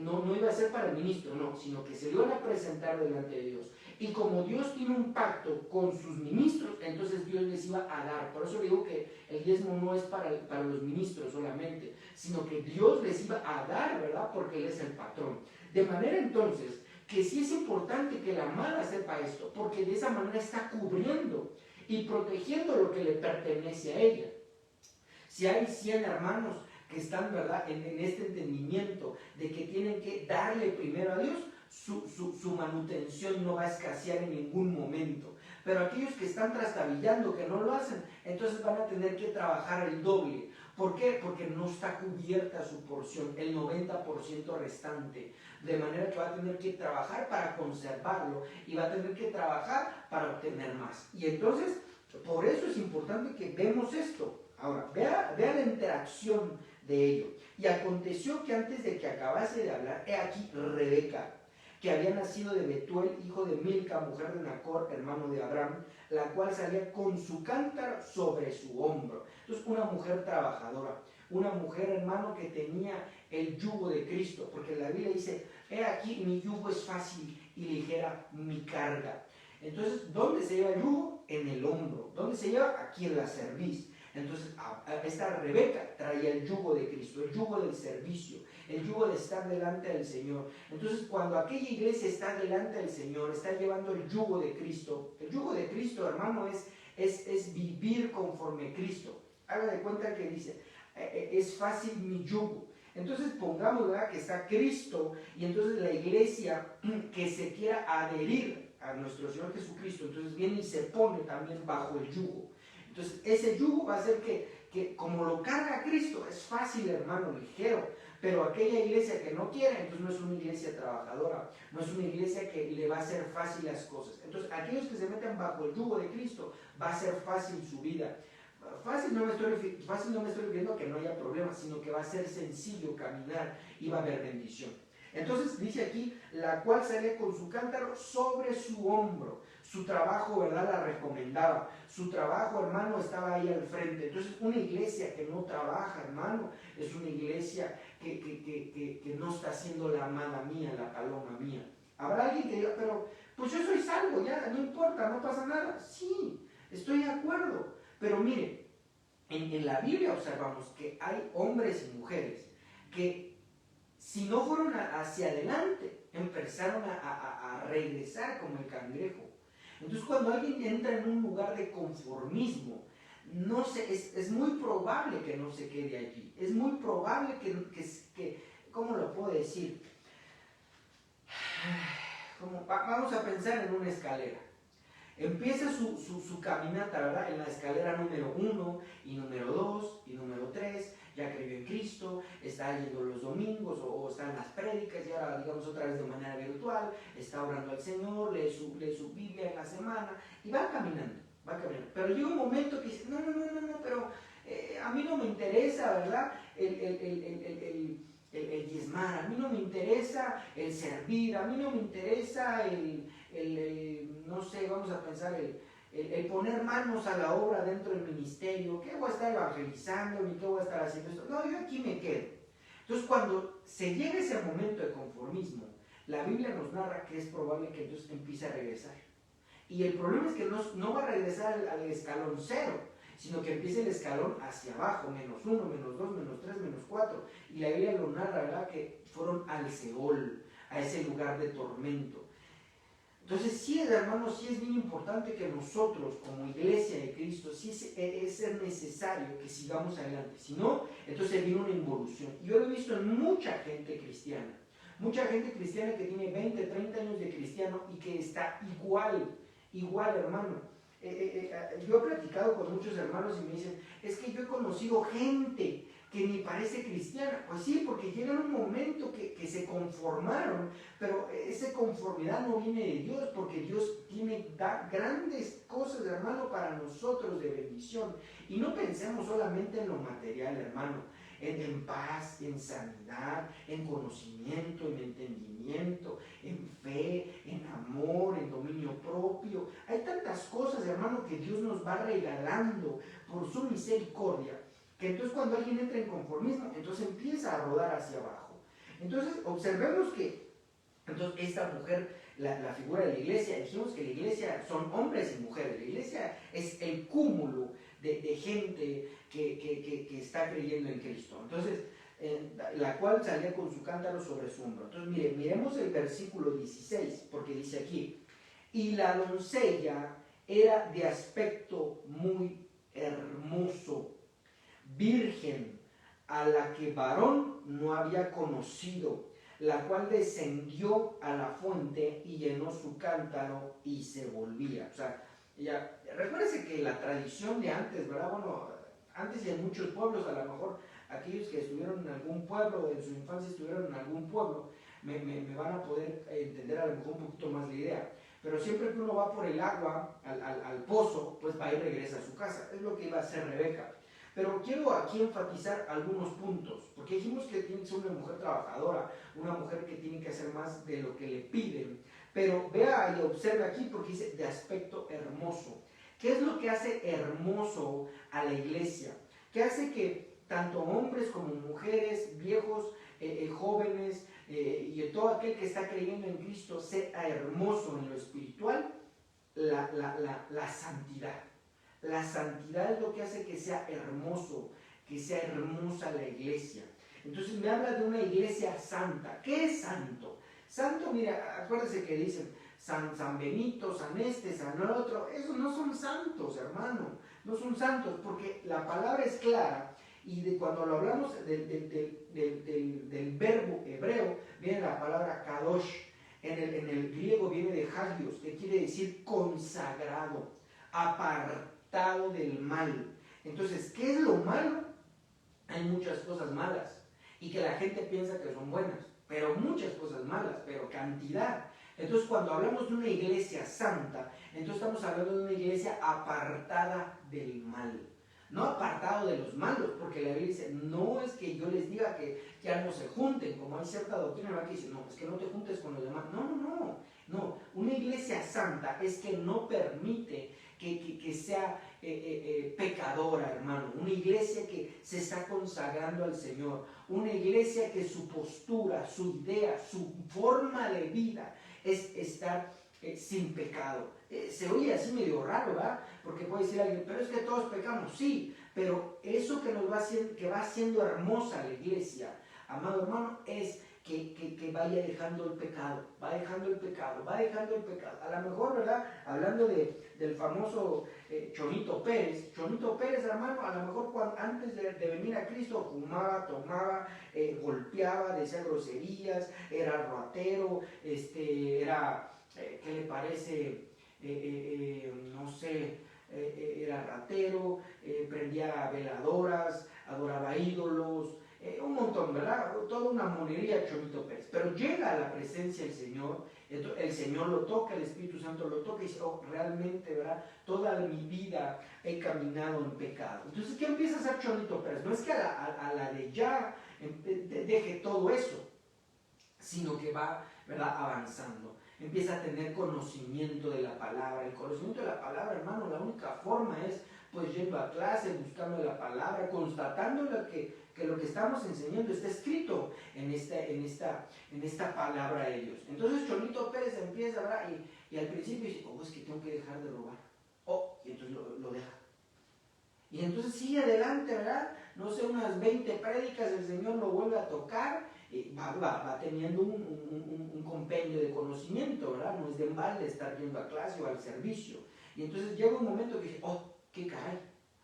No iba a ser para el ministro, no, sino que se lo iban a presentar delante de Dios. Y como Dios tiene un pacto con sus ministros, entonces Dios les iba a dar. Por eso digo que el diezmo no es para los ministros solamente, sino que Dios les iba a dar, ¿verdad? Porque Él es el patrón. De manera entonces que sí es importante que la amada sepa esto, porque de esa manera está cubriendo y protegiendo lo que le pertenece a ella. Si hay 100 hermanos que están, ¿verdad?, en este entendimiento de que tienen que darle primero a Dios, su manutención no va a escasear en ningún momento. Pero aquellos que están trastabillando, que no lo hacen, entonces van a tener que trabajar el doble. ¿Por qué? Porque no está cubierta su porción, el 90% restante. De manera que va a tener que trabajar para conservarlo y va a tener que trabajar para obtener más. Y entonces, por eso es importante que vemos esto. Ahora, vea la interacción de ello. Y aconteció que antes de que acabase de hablar, he aquí Rebeca, que había nacido de Betuel, hijo de Milca, mujer de Nacor, hermano de Abraham, la cual salía con su cántaro sobre su hombro. Entonces, una mujer trabajadora, una mujer, hermano, que tenía el yugo de Cristo, porque la Biblia dice, he aquí mi yugo es fácil y ligera mi carga. Entonces, ¿dónde se lleva el yugo? En el hombro. ¿Dónde se lleva? Aquí en la cerviz. Entonces, esta Rebeca traía el yugo de Cristo, el yugo del servicio, el yugo de estar delante del Señor. Entonces, cuando aquella iglesia está delante del Señor, está llevando el yugo de Cristo, hermano, es vivir conforme Cristo. Haga de cuenta que dice, es fácil mi yugo. Entonces pongamos, ¿verdad?, que está Cristo, y entonces la iglesia que se quiera adherir a nuestro Señor Jesucristo, entonces viene y se pone también bajo el yugo. Entonces ese yugo va a hacer que como lo carga Cristo, es fácil, hermano, ligero, pero aquella iglesia que no quiere, entonces no es una iglesia trabajadora, no es una iglesia que le va a hacer fácil las cosas. Entonces aquellos que se meten bajo el yugo de Cristo, va a ser fácil su vida. Fácil no me estoy refiriendo a que no haya problemas, sino que va a ser sencillo caminar y va a haber bendición. Entonces dice aquí, la cual salía con su cántaro sobre su hombro. Su trabajo, ¿verdad?, la recomendaba. Su trabajo, hermano, estaba ahí al frente. Entonces una iglesia que no trabaja, hermano, es una iglesia que no está haciendo la amada mía, la paloma mía. Habrá alguien que diga, pero pues yo soy salvo, ya, no importa, no pasa nada. Sí, estoy de acuerdo. Pero mire, en la Biblia observamos que hay hombres y mujeres que si no fueron hacia adelante, empezaron a regresar como el cangrejo. Entonces cuando alguien entra en un lugar de conformismo, no sé, es muy probable que no se quede allí. Es muy probable que ¿cómo lo puedo decir? Vamos a pensar en una escalera. Empieza su caminata, ¿verdad?, en la escalera número 1 y número 2 y número 3, ya creyó en Cristo, está yendo los domingos o está en las prédicas y ahora, digamos, otra vez de manera virtual, está orando al Señor, lee su Biblia en la semana y va caminando. Pero llega un momento que dice, no, pero a mí no me interesa, ¿verdad?, el diezmar, a mí no me interesa el servir, a mí no me interesa no sé, vamos a pensar, el poner manos a la obra dentro del ministerio. ¿Qué voy a estar evangelizando? Ni qué voy a estar haciendo esto. No, yo aquí me quedo. Entonces cuando se llega ese momento de conformismo, la Biblia nos narra que es probable que entonces empiece a regresar. Y el problema es que no va a regresar al escalón 0, sino que empiece el escalón hacia abajo, -1, -2, -3, -4. Y la Biblia lo narra, ¿verdad?, que fueron al Seol, a ese lugar de tormento. Entonces sí, hermanos, sí es bien importante que nosotros como iglesia de Cristo, sí es necesario que sigamos adelante. Si no, entonces viene una involución. Yo lo he visto en mucha gente cristiana que tiene 20, 30 años de cristiano y que está igual, hermano. Yo he platicado con muchos hermanos y me dicen, es que yo he conocido gente que ni parece cristiana. Pues sí, porque llega un momento que se conformaron, pero esa conformidad no viene de Dios, porque Dios da grandes cosas, hermano, para nosotros de bendición. Y no pensemos solamente en lo material, hermano, en paz, en sanidad, en conocimiento, en entendimiento, en fe, en amor, en dominio propio. Hay tantas cosas, hermano, que Dios nos va regalando por su misericordia, que entonces cuando alguien entra en conformismo, entonces empieza a rodar hacia abajo. Entonces observemos que entonces esta mujer, la figura de la iglesia, dijimos que la iglesia son hombres y mujeres. La iglesia es el cúmulo de gente que está creyendo en Cristo. Entonces, la cual salía con su cántaro sobre su hombro. Entonces, miremos el versículo 16, porque dice aquí, y la doncella era de aspecto muy hermoso, virgen, a la que varón no había conocido, la cual descendió a la fuente y llenó su cántaro y se volvía. O sea, recuérdese que la tradición de antes, ¿verdad? Bueno, antes y en muchos pueblos, a lo mejor aquellos que estuvieron en algún pueblo, en su infancia estuvieron en algún pueblo, me van a poder entender a lo mejor un poquito más la idea. Pero siempre que uno va por el agua al pozo, pues va y regresa a su casa. Es lo que iba a hacer Rebeca. Pero quiero aquí enfatizar algunos puntos, porque dijimos que tiene que ser una mujer trabajadora, una mujer que tiene que hacer más de lo que le piden. Pero vea y observe aquí porque dice de aspecto hermoso. ¿Qué es lo que hace hermoso a la iglesia? ¿Qué hace que tanto hombres como mujeres, viejos, jóvenes y todo aquel que está creyendo en Cristo sea hermoso en lo espiritual? La santidad. La santidad es lo que hace que sea hermoso, que sea hermosa la iglesia. Entonces me habla de una iglesia santa. ¿Qué es santo? Santo, mira, acuérdense que dicen San Benito, San San otro. Esos no son santos, hermano. No son santos, porque la palabra es clara Y cuando lo hablamos del verbo hebreo, viene la palabra kadosh. En el griego viene de hagios, que quiere decir consagrado, apartado del mal. Entonces, ¿qué es lo malo? Hay muchas cosas malas y que la gente piensa que son buenas, pero muchas cosas malas, pero cantidad. Entonces, cuando hablamos de una iglesia santa, entonces estamos hablando de una iglesia apartada del mal. No apartado de los malos, porque la Biblia dice, no es que yo les diga que ya no se junten, como hay cierta doctrina que dice, no, es que no te juntes con los demás. No. Una iglesia santa es que no permite que sea pecadora, hermano. Una iglesia que se está consagrando al Señor. Una iglesia que su postura, su idea, su forma de vida es estar sin pecado. Se oye así medio raro, ¿verdad? Porque puede decir alguien, pero es que todos pecamos. Sí, pero eso que nos va haciendo, que va haciendo hermosa la iglesia, amado hermano, es que vaya dejando el pecado, va dejando el pecado. A lo mejor, ¿verdad? Hablando del famoso Chonito Pérez, hermano, a lo mejor antes de venir a Cristo fumaba, tomaba, golpeaba, decía groserías, era ratero, era, ¿qué le parece? No sé, era ratero, prendía veladoras, adoraba ídolos, un montón, ¿verdad? Toda una monería Chonito Pérez. Pero llega a la presencia del Señor, el Señor lo toca, el Espíritu Santo lo toca y dice, oh, realmente, ¿verdad? Toda mi vida he caminado en pecado. Entonces, ¿qué empieza a hacer Chonito Pérez? No es que a la de ya deje todo eso, sino que va, ¿verdad?, avanzando. Empieza a tener conocimiento de la palabra. El conocimiento de la palabra, hermano, la única forma es pues yendo a clase, buscando la palabra, constatando que lo que estamos enseñando está escrito en esta palabra de Dios. Entonces Chonito Pérez empieza, ¿verdad? Y al principio dice, oh, es que tengo que dejar de robar. Oh, y entonces lo deja. Y entonces sigue adelante, ¿verdad? No sé, unas 20 prédicas, el Señor lo vuelve a tocar, va teniendo un compendio de conocimiento, ¿verdad? No es de balde estar yendo a clase o al servicio. Y entonces llega un momento que dice, oh, qué caray,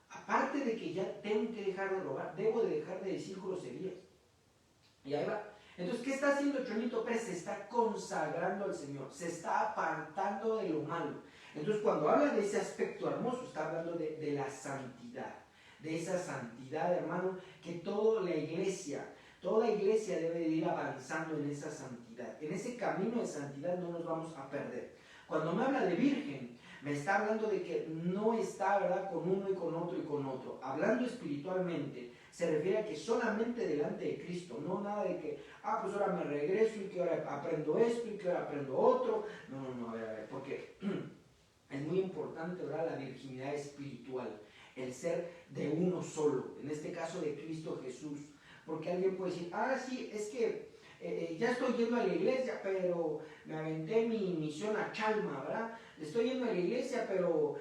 aparte de que ya tengo que dejar de robar, debo de dejar de decir groserías. Y ahí va. Entonces, ¿qué está haciendo Chonito Pérez? Se está consagrando al Señor, se está apartando de lo malo. Entonces, cuando habla de ese aspecto hermoso, está hablando de la santidad, de esa santidad, hermano, que toda la iglesia debe de ir avanzando en esa santidad. En ese camino de santidad no nos vamos a perder. Cuando me habla de virgen, me está hablando de que no está, ¿verdad?, con uno y con otro y con otro. Hablando espiritualmente, se refiere a que solamente delante de Cristo, no nada de que, pues ahora me regreso y que ahora aprendo esto y que ahora aprendo otro. No, a ver, porque es muy importante, ¿verdad?, la virginidad espiritual, el ser de uno solo, en este caso de Cristo Jesús. Porque alguien puede decir, sí, es que ya estoy yendo a la iglesia, pero me aventé mi misión a Chalma, ¿verdad? Estoy yendo a la iglesia, pero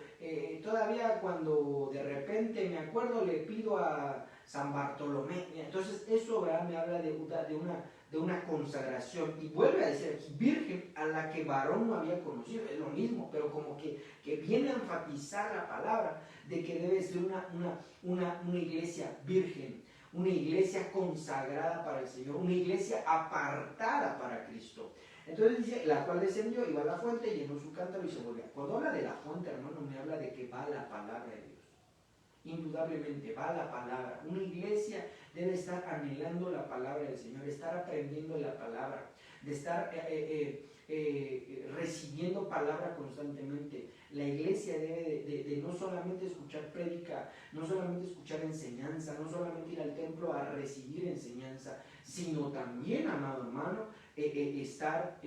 todavía cuando de repente me acuerdo le pido a San Bartolomé. Entonces eso, ¿verdad?, me habla de una consagración. Y vuelve a decir aquí, virgen a la que varón no había conocido. Es lo mismo, pero como que viene a enfatizar la palabra de que debe ser una iglesia virgen. Una iglesia consagrada para el Señor, una iglesia apartada para Cristo. Entonces dice, la cual descendió, iba a la fuente, llenó su cántaro y se volvió. Cuando habla de la fuente, hermano, me habla de que va la palabra de Dios. Indudablemente va la palabra. Una iglesia debe estar anhelando la palabra del Señor, estar aprendiendo la palabra, de estar recibiendo palabra constantemente. La iglesia debe de no solamente escuchar prédica, no solamente escuchar enseñanza, no solamente ir al templo a recibir enseñanza, sino también, amado hermano, estar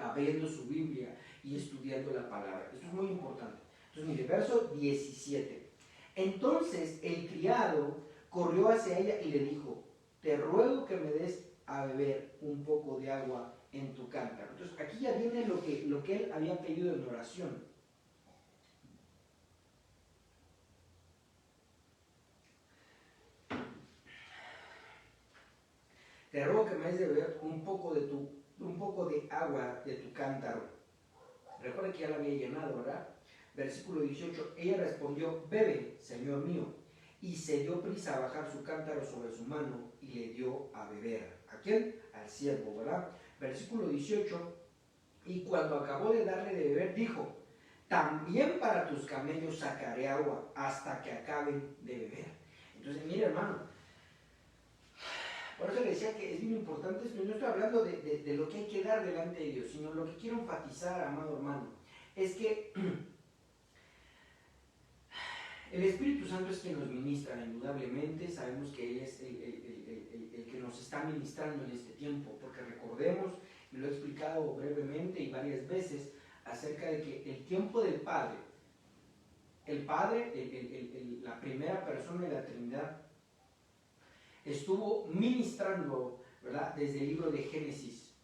abriendo su Biblia y estudiando la palabra. Esto es muy importante. Entonces, mire, verso 17. Entonces el criado corrió hacia ella y le dijo, te ruego que me des a beber un poco de agua en tu cántaro. Entonces aquí ya viene lo que él había pedido en oración. Te ruego que me des de beber un poco de agua de tu cántaro. Recuerda que ya la había llenado, ¿verdad? Versículo 18, ella respondió, bebe, Señor mío. y se dio prisa a bajar su cántaro sobre su mano y le dio a beber. ¿A quién? Al siervo, ¿verdad? Versículo 18, y cuando acabó de darle de beber, dijo, también para tus camellos sacaré agua hasta que acaben de beber. Entonces, mire, hermano, por eso le decía que es bien importante esto. No estoy hablando de lo que hay que dar delante de Dios, sino lo que quiero enfatizar, amado hermano, es que el Espíritu Santo es quien nos ministra, indudablemente. Sabemos que Él es el que nos está ministrando en este tiempo, porque recordemos, y lo he explicado brevemente y varias veces, acerca de que el tiempo del Padre, el Padre, la primera persona de la Trinidad, estuvo ministrando, ¿verdad?, desde el libro de Génesis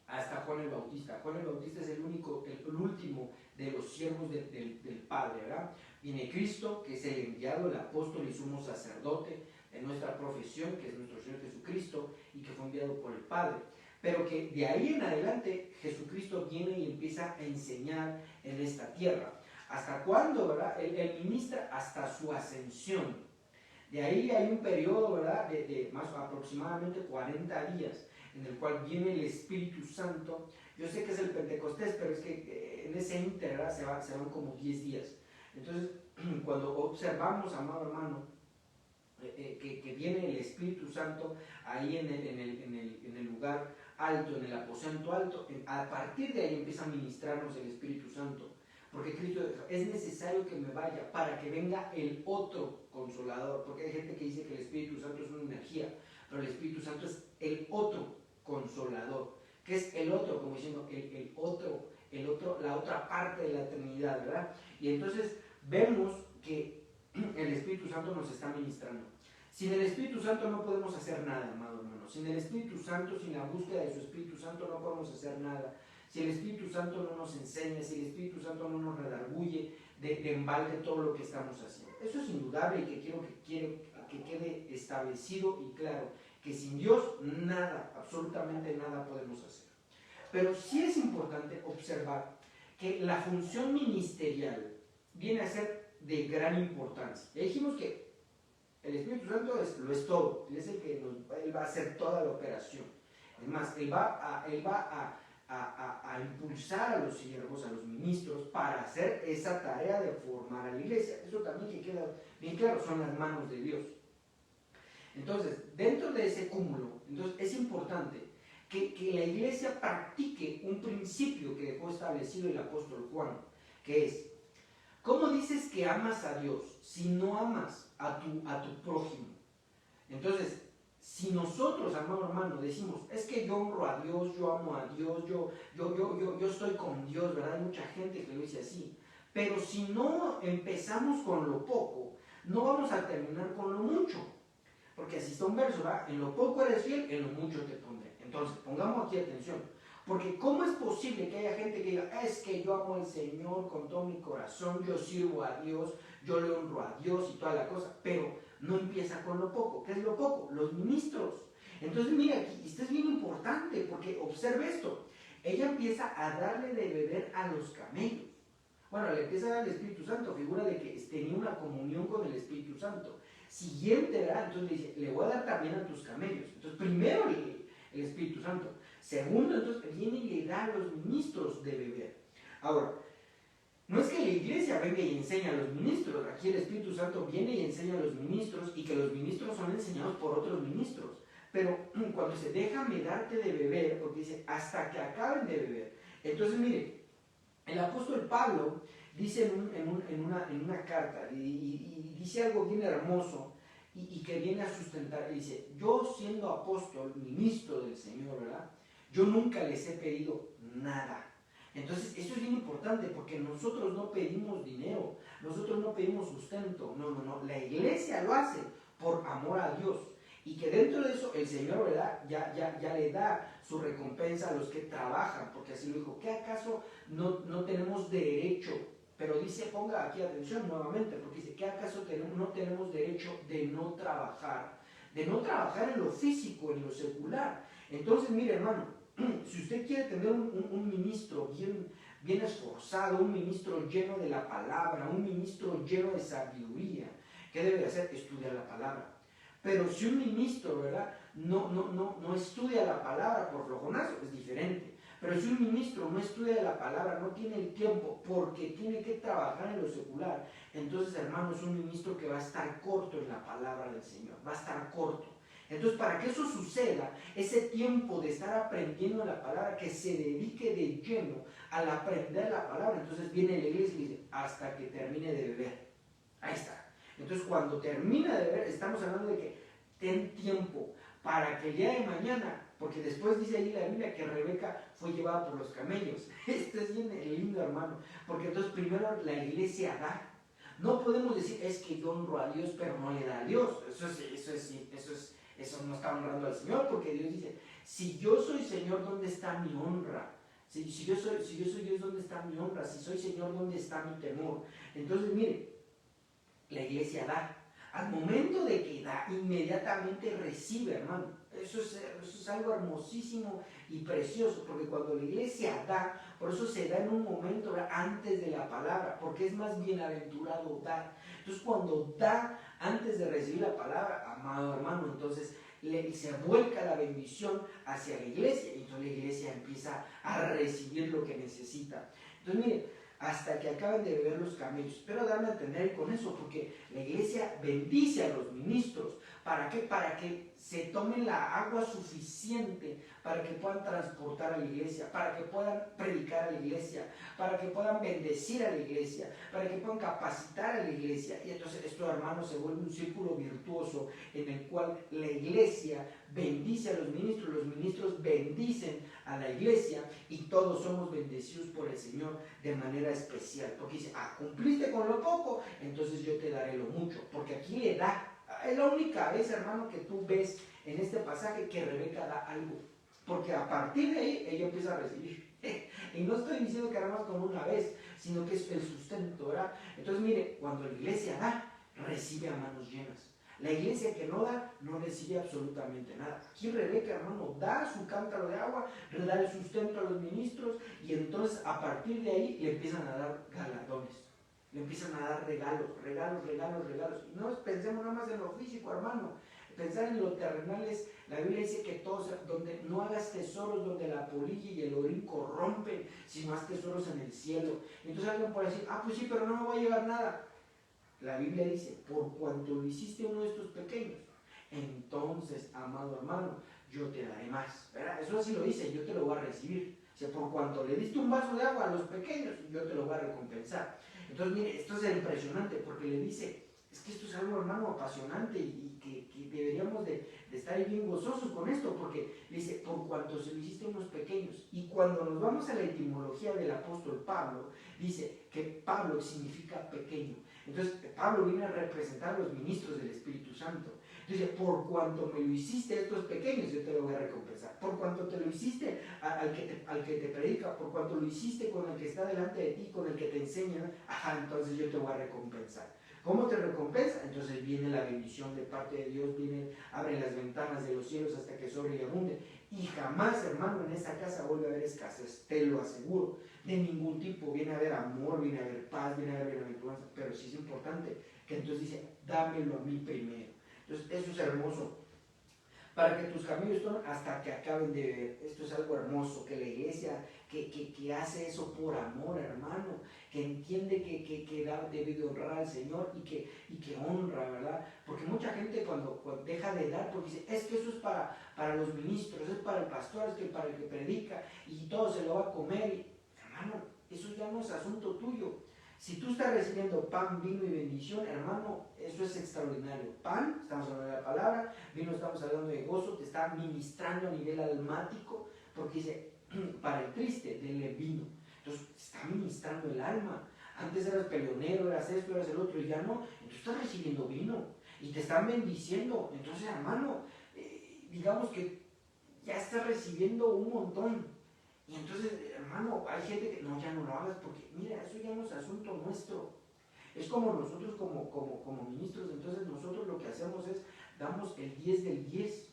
hasta Juan el Bautista. Juan el Bautista es el último de los siervos del Padre, ¿verdad? Viene Cristo, que es el enviado, el apóstol y sumo sacerdote de nuestra profesión, que es nuestro Señor Jesucristo, y que fue enviado por el Padre. Pero que de ahí en adelante Jesucristo viene y empieza a enseñar en esta tierra. ¿Hasta cuándo, verdad? Él ministra hasta su ascensión. De ahí hay un periodo, ¿verdad?, de más aproximadamente 40 días, en el cual viene el Espíritu Santo. Yo sé que es el Pentecostés, pero es que en ese ínter, ¿verdad?, se van como 10 días. Entonces, cuando observamos, amado hermano, que viene el Espíritu Santo ahí en el lugar alto, en el aposento alto, a partir de ahí empieza a ministrarnos el Espíritu Santo. Porque Cristo dijo, es necesario que me vaya para que venga el otro consolador. Porque hay gente que dice que el Espíritu Santo es una energía, pero el Espíritu Santo es el otro consolador. ¿Qué es el otro? Como diciendo, el otro, la otra parte de la Trinidad, ¿verdad? Y entonces vemos que el Espíritu Santo nos está ministrando. Sin el Espíritu Santo no podemos hacer nada, amado hermano. Sin el Espíritu Santo, sin la búsqueda de su Espíritu Santo, no podemos hacer nada. Si el Espíritu Santo no nos enseña, si el Espíritu Santo no nos redarguye de embalde todo lo que estamos haciendo. Eso es indudable y que quiero que quede establecido y claro, que sin Dios nada, absolutamente nada podemos hacer. Pero sí es importante observar que la función ministerial viene a ser de gran importancia. Ya dijimos que el Espíritu Santo lo es todo, es el que Él va a hacer toda la operación. Es más, Él va a impulsar a los siervos, a los ministros, para hacer esa tarea de formar a la iglesia. Eso también que queda bien claro, son las manos de Dios. Entonces, dentro de ese cúmulo, entonces es importante que la iglesia practique un principio que dejó establecido el apóstol Juan, que es, ¿cómo dices que amas a Dios si no amas a tu prójimo? Entonces, si nosotros, amado hermano, decimos, es que yo honro a Dios, yo amo a Dios, yo estoy con Dios, ¿verdad? Hay mucha gente que lo dice así. Pero si no empezamos con lo poco, no vamos a terminar con lo mucho. Porque así está un verso, ¿verdad? En lo poco eres fiel, en lo mucho te pondré. Entonces, pongamos aquí atención. Porque ¿cómo es posible que haya gente que diga, es que yo amo al Señor con todo mi corazón, yo sirvo a Dios, yo le honro a Dios y toda la cosa, pero no empieza con lo poco? ¿Qué es lo poco? Los ministros. Entonces, mira, aquí, esto es bien importante, porque observe esto. Ella empieza a darle de beber a los camellos. Bueno, le empieza a dar el Espíritu Santo, figura de que tenía una comunión con el Espíritu Santo. Siguiente, ¿verdad? Entonces le dice, le voy a dar también a tus camellos. Entonces, primero el Espíritu Santo. Segundo, entonces viene y le da a los ministros de beber. Ahora, no es que la iglesia venga y enseñe a los ministros. Aquí el Espíritu Santo viene y enseña a los ministros, y que los ministros son enseñados por otros ministros. Pero cuando dice, déjame darte de beber, porque dice, hasta que acaben de beber. Entonces, mire, el apóstol Pablo dice en una carta, y dice algo bien hermoso, y que viene a sustentar, dice, yo siendo apóstol, ministro del Señor, ¿verdad? Yo nunca les he pedido nada. Entonces, eso es bien importante, porque nosotros no pedimos dinero, nosotros no pedimos sustento, no, la iglesia lo hace por amor a Dios. Y que dentro de eso el Señor, ¿verdad?, ya le da su recompensa a los que trabajan, porque así lo dijo. ¿Qué acaso no tenemos derecho? Pero dice, ponga aquí atención nuevamente, porque dice, ¿qué acaso no tenemos derecho de no trabajar? De no trabajar en lo físico, en lo secular. Entonces, mire, hermano, si usted quiere tener un ministro bien esforzado, un ministro lleno de la palabra, un ministro lleno de sabiduría, ¿Qué debe de hacer? Estudiar la palabra. Pero si un ministro, ¿verdad? No estudia la palabra por flojonazo, es diferente. Pero si un ministro no estudia la palabra, no tiene el tiempo porque tiene que trabajar en lo secular, entonces, hermano, es un ministro que va a estar corto en la palabra del Señor, va a estar corto. Entonces, para que eso suceda, ese tiempo de estar aprendiendo la palabra, que se dedique de lleno al aprender la palabra, entonces viene la iglesia y dice, hasta que termine de beber. Ahí está. Entonces, cuando termina de beber, estamos hablando de que ten tiempo para que el día de mañana, porque después dice ahí la Biblia que Rebeca fue llevada por los camellos. Esto es bien lindo, hermano, porque entonces primero la iglesia da. No podemos decir, es que yo honro a Dios, pero no le da a Dios. Eso no está honrando al Señor, porque Dios dice, si yo soy Señor, ¿dónde está mi honra? Si yo soy Dios, ¿dónde está mi honra? Si soy Señor, ¿dónde está mi temor? Entonces, mire, la iglesia da. Al momento de que da, inmediatamente recibe, hermano. Eso es algo hermosísimo y precioso, porque cuando la iglesia da, por eso se da en un momento, ¿verdad?, antes de la palabra, porque es más bienaventurado dar. Entonces, cuando da antes de recibir la palabra, amado hermano, entonces se vuelca la bendición hacia la iglesia, y entonces la iglesia empieza a recibir lo que necesita. Entonces, mire, hasta que acaben de beber los camellos. Espero darme a entender con eso, porque la iglesia bendice a los ministros. ¿Para qué? Para que se tomen la agua suficiente para que puedan transportar a la iglesia, para que puedan predicar a la iglesia, para que puedan bendecir a la iglesia, para que puedan capacitar a la iglesia. Y entonces esto, hermanos, se vuelve un círculo virtuoso en el cual la iglesia bendice a los ministros bendicen a la iglesia, y todos somos bendecidos por el Señor de manera especial. Porque dice, cumpliste con lo poco, entonces yo te daré lo mucho. Porque aquí le da. Es la única vez, hermano, que tú ves en este pasaje que Rebeca da algo. Porque a partir de ahí ella empieza a recibir. Y no estoy diciendo que nada más con una vez, sino que es el sustento, ¿verdad? Entonces, mire, cuando la iglesia da, recibe a manos llenas. La iglesia que no da, no recibe absolutamente nada. Aquí Rebeca, hermano, da su cántaro de agua, le da el sustento a los ministros, y entonces a partir de ahí le empiezan a dar galardones. Le empiezan a dar regalos. Y no pensemos nada más en lo físico, hermano. Pensar en lo terrenal es, la Biblia dice que todos, donde no hagas tesoros donde la polilla y el orín corrompen, sino haz tesoros en el cielo. Entonces alguien puede decir, pues sí, pero no me va a llevar nada. La Biblia dice, por cuanto lo hiciste uno de estos pequeños, entonces, amado hermano, yo te daré más. ¿Verdad? Eso así lo dice, yo te lo voy a recibir. O sea, por cuanto le diste un vaso de agua a los pequeños, yo te lo voy a recompensar. Entonces, mire, esto es impresionante, porque le dice, es que esto es algo, hermano, apasionante, y que deberíamos de estar bien gozosos con esto, porque le dice, por cuanto se lo hiciste a unos pequeños. Y cuando nos vamos a la etimología del apóstol Pablo, dice que Pablo significa pequeño. Entonces, Pablo viene a representar a los ministros del Espíritu Santo. Dice, por cuanto me lo hiciste a estos pequeños, yo te lo voy a recompensar. Por cuanto te lo hiciste al que te predica, por cuanto lo hiciste con el que está delante de ti, con el que te enseña, entonces yo te voy a recompensar. ¿Cómo te recompensa? Entonces viene la bendición de parte de Dios, abre las ventanas de los cielos hasta que sobre y abunde. Y jamás, hermano, en esa casa vuelve a haber escasez, te lo aseguro, de ningún tipo. Viene a haber amor, viene a haber paz, viene a haber bienaventuranza, pero sí es importante que entonces dice, dámelo a mí primero. Entonces eso es hermoso, para que tus camellos tomen hasta que acaben de beber. Esto es algo hermoso, que la iglesia que hace eso por amor, hermano, que entiende que debe de honrar al Señor, y que honra, ¿verdad? Porque mucha gente cuando deja de dar, porque dice, es que eso es para los ministros, es para el pastor, es que para el que predica, y todo se lo va a comer. Y, hermano, eso ya no es asunto tuyo. Si tú estás recibiendo pan, vino y bendición, hermano, eso es extraordinario. Pan, estamos hablando de la palabra; vino, estamos hablando de gozo, te está ministrando a nivel almático, porque dice, para el triste, denle vino. Entonces, está ministrando el alma. Antes eras peleonero, eras esto, eras el otro, y ya no. Entonces estás recibiendo vino, y te están bendiciendo. Entonces, hermano, digamos que ya estás recibiendo un montón. Y entonces, hermano, hay gente que, no, ya no lo hagas, porque mira, eso ya no es asunto nuestro. Es como nosotros como ministros. Entonces nosotros lo que hacemos es, damos el 10 del 10,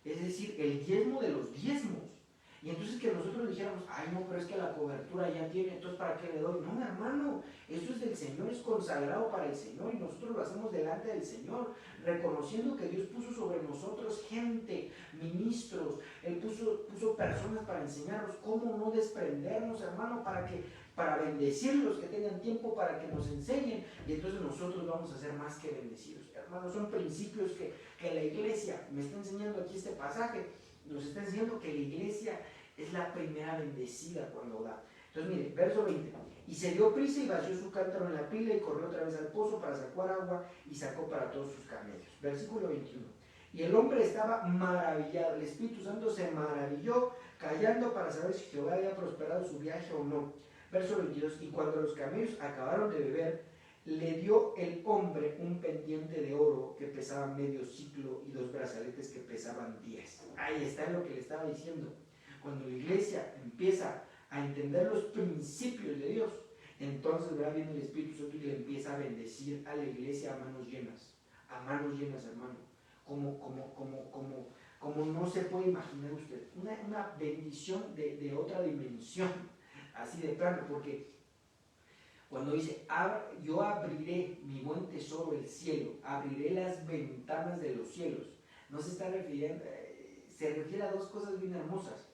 es decir, el diezmo de los diezmos. Y entonces que nosotros dijéramos, ay no, pero es que la cobertura ya tiene, entonces ¿para qué le doy? No, hermano, esto es del Señor, es consagrado para el Señor y nosotros lo hacemos delante del Señor, reconociendo que Dios puso sobre nosotros gente, ministros, Él puso personas para enseñarnos cómo no desprendernos, hermano, para bendecirlos, que tengan tiempo para que nos enseñen y entonces nosotros vamos a ser más que bendecidos. Hermano, son principios que la iglesia me está enseñando aquí este pasaje, nos está enseñando que la iglesia es la primera bendecida cuando da. Entonces mire, verso 20, y se dio prisa y vació su cántaro en la pila y corrió otra vez al pozo para sacar agua y sacó para todos sus camellos. Versículo 21, y el hombre estaba maravillado, el Espíritu Santo se maravilló callando para saber si Jehová había prosperado su viaje o no. Verso 22, y cuando los camellos acabaron de beber, le dio el hombre un pendiente de oro que pesaba medio siclo y 2 brazaletes que pesaban 10. Ahí está lo que le estaba diciendo. Cuando la iglesia empieza a entender los principios de Dios, entonces viene el Espíritu Santo y le empieza a bendecir a la iglesia a manos llenas, hermano, como no se puede imaginar usted, una bendición de otra dimensión, así de plano, porque cuando dice, yo abriré mi buen tesoro, el cielo, abriré las ventanas de los cielos, no se está refiriendo, se refiere a dos cosas bien hermosas.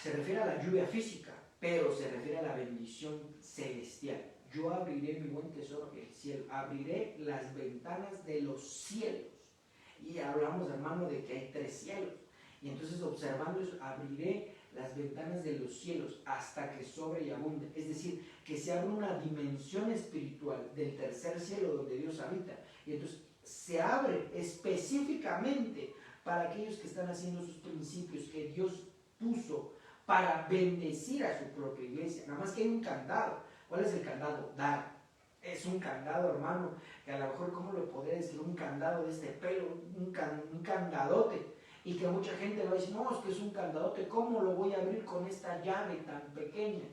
Se refiere a la lluvia física, pero se refiere a la bendición celestial. Yo abriré mi buen tesoro, el cielo, abriré las ventanas de los cielos. Y hablamos, hermano, de que hay 3 cielos. Y entonces, observando eso, abriré las ventanas de los cielos hasta que sobre y abunde. Es decir, que se abre una dimensión espiritual del 3er cielo donde Dios habita. Y entonces se abre específicamente para aquellos que están haciendo sus principios que Dios puso para bendecir a su propia iglesia. Nada más que hay un candado. ¿Cuál es el candado? Dar. Es un candado, hermano, que a lo mejor, ¿cómo le podría decir? Un candado de este pelo, un candadote. Y que mucha gente va a decir, no, es que es un candadote, ¿cómo lo voy a abrir con esta llave tan pequeña?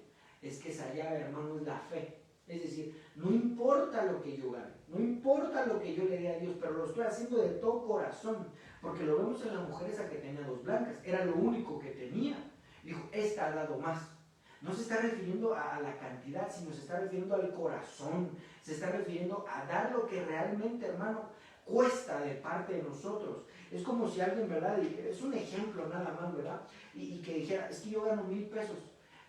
Es que esa llave, hermano, es la fe. Es decir, no importa lo que yo gane, no importa lo que yo le dé a Dios, pero lo estoy haciendo de todo corazón, porque lo vemos en la mujer esa que tenía 2 blancas, era lo único que tenía. Dijo, esta ha dado más. No se está refiriendo a la cantidad, sino se está refiriendo al corazón, se está refiriendo a dar lo que realmente, hermano, cuesta de parte de nosotros. Es como si alguien, ¿verdad? Es un ejemplo nada más, ¿verdad? Y que dijera, es que yo gano 1,000 pesos,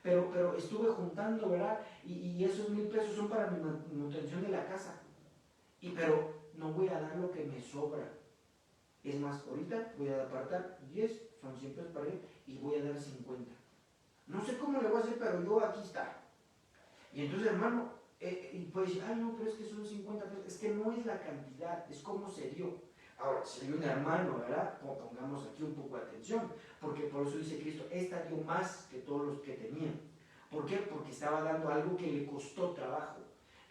pero estuve juntando, ¿verdad? Y esos 1,000 pesos son para mi manutención de la casa. Pero no voy a dar lo que me sobra. Es más, ahorita voy a apartar 10, son 100 pesos para él, y voy a dar 50. No sé cómo le voy a hacer, pero yo aquí está. Y entonces, hermano, y puede decir, ay no, pero es que son 50 pesos. Es que no es la cantidad, es cómo se dio. Ahora, si hay un hermano, ¿verdad? Pongamos aquí un poco de atención, porque por eso dice Cristo, esta dio más que todos los que tenían. ¿Por qué? Porque estaba dando algo que le costó trabajo.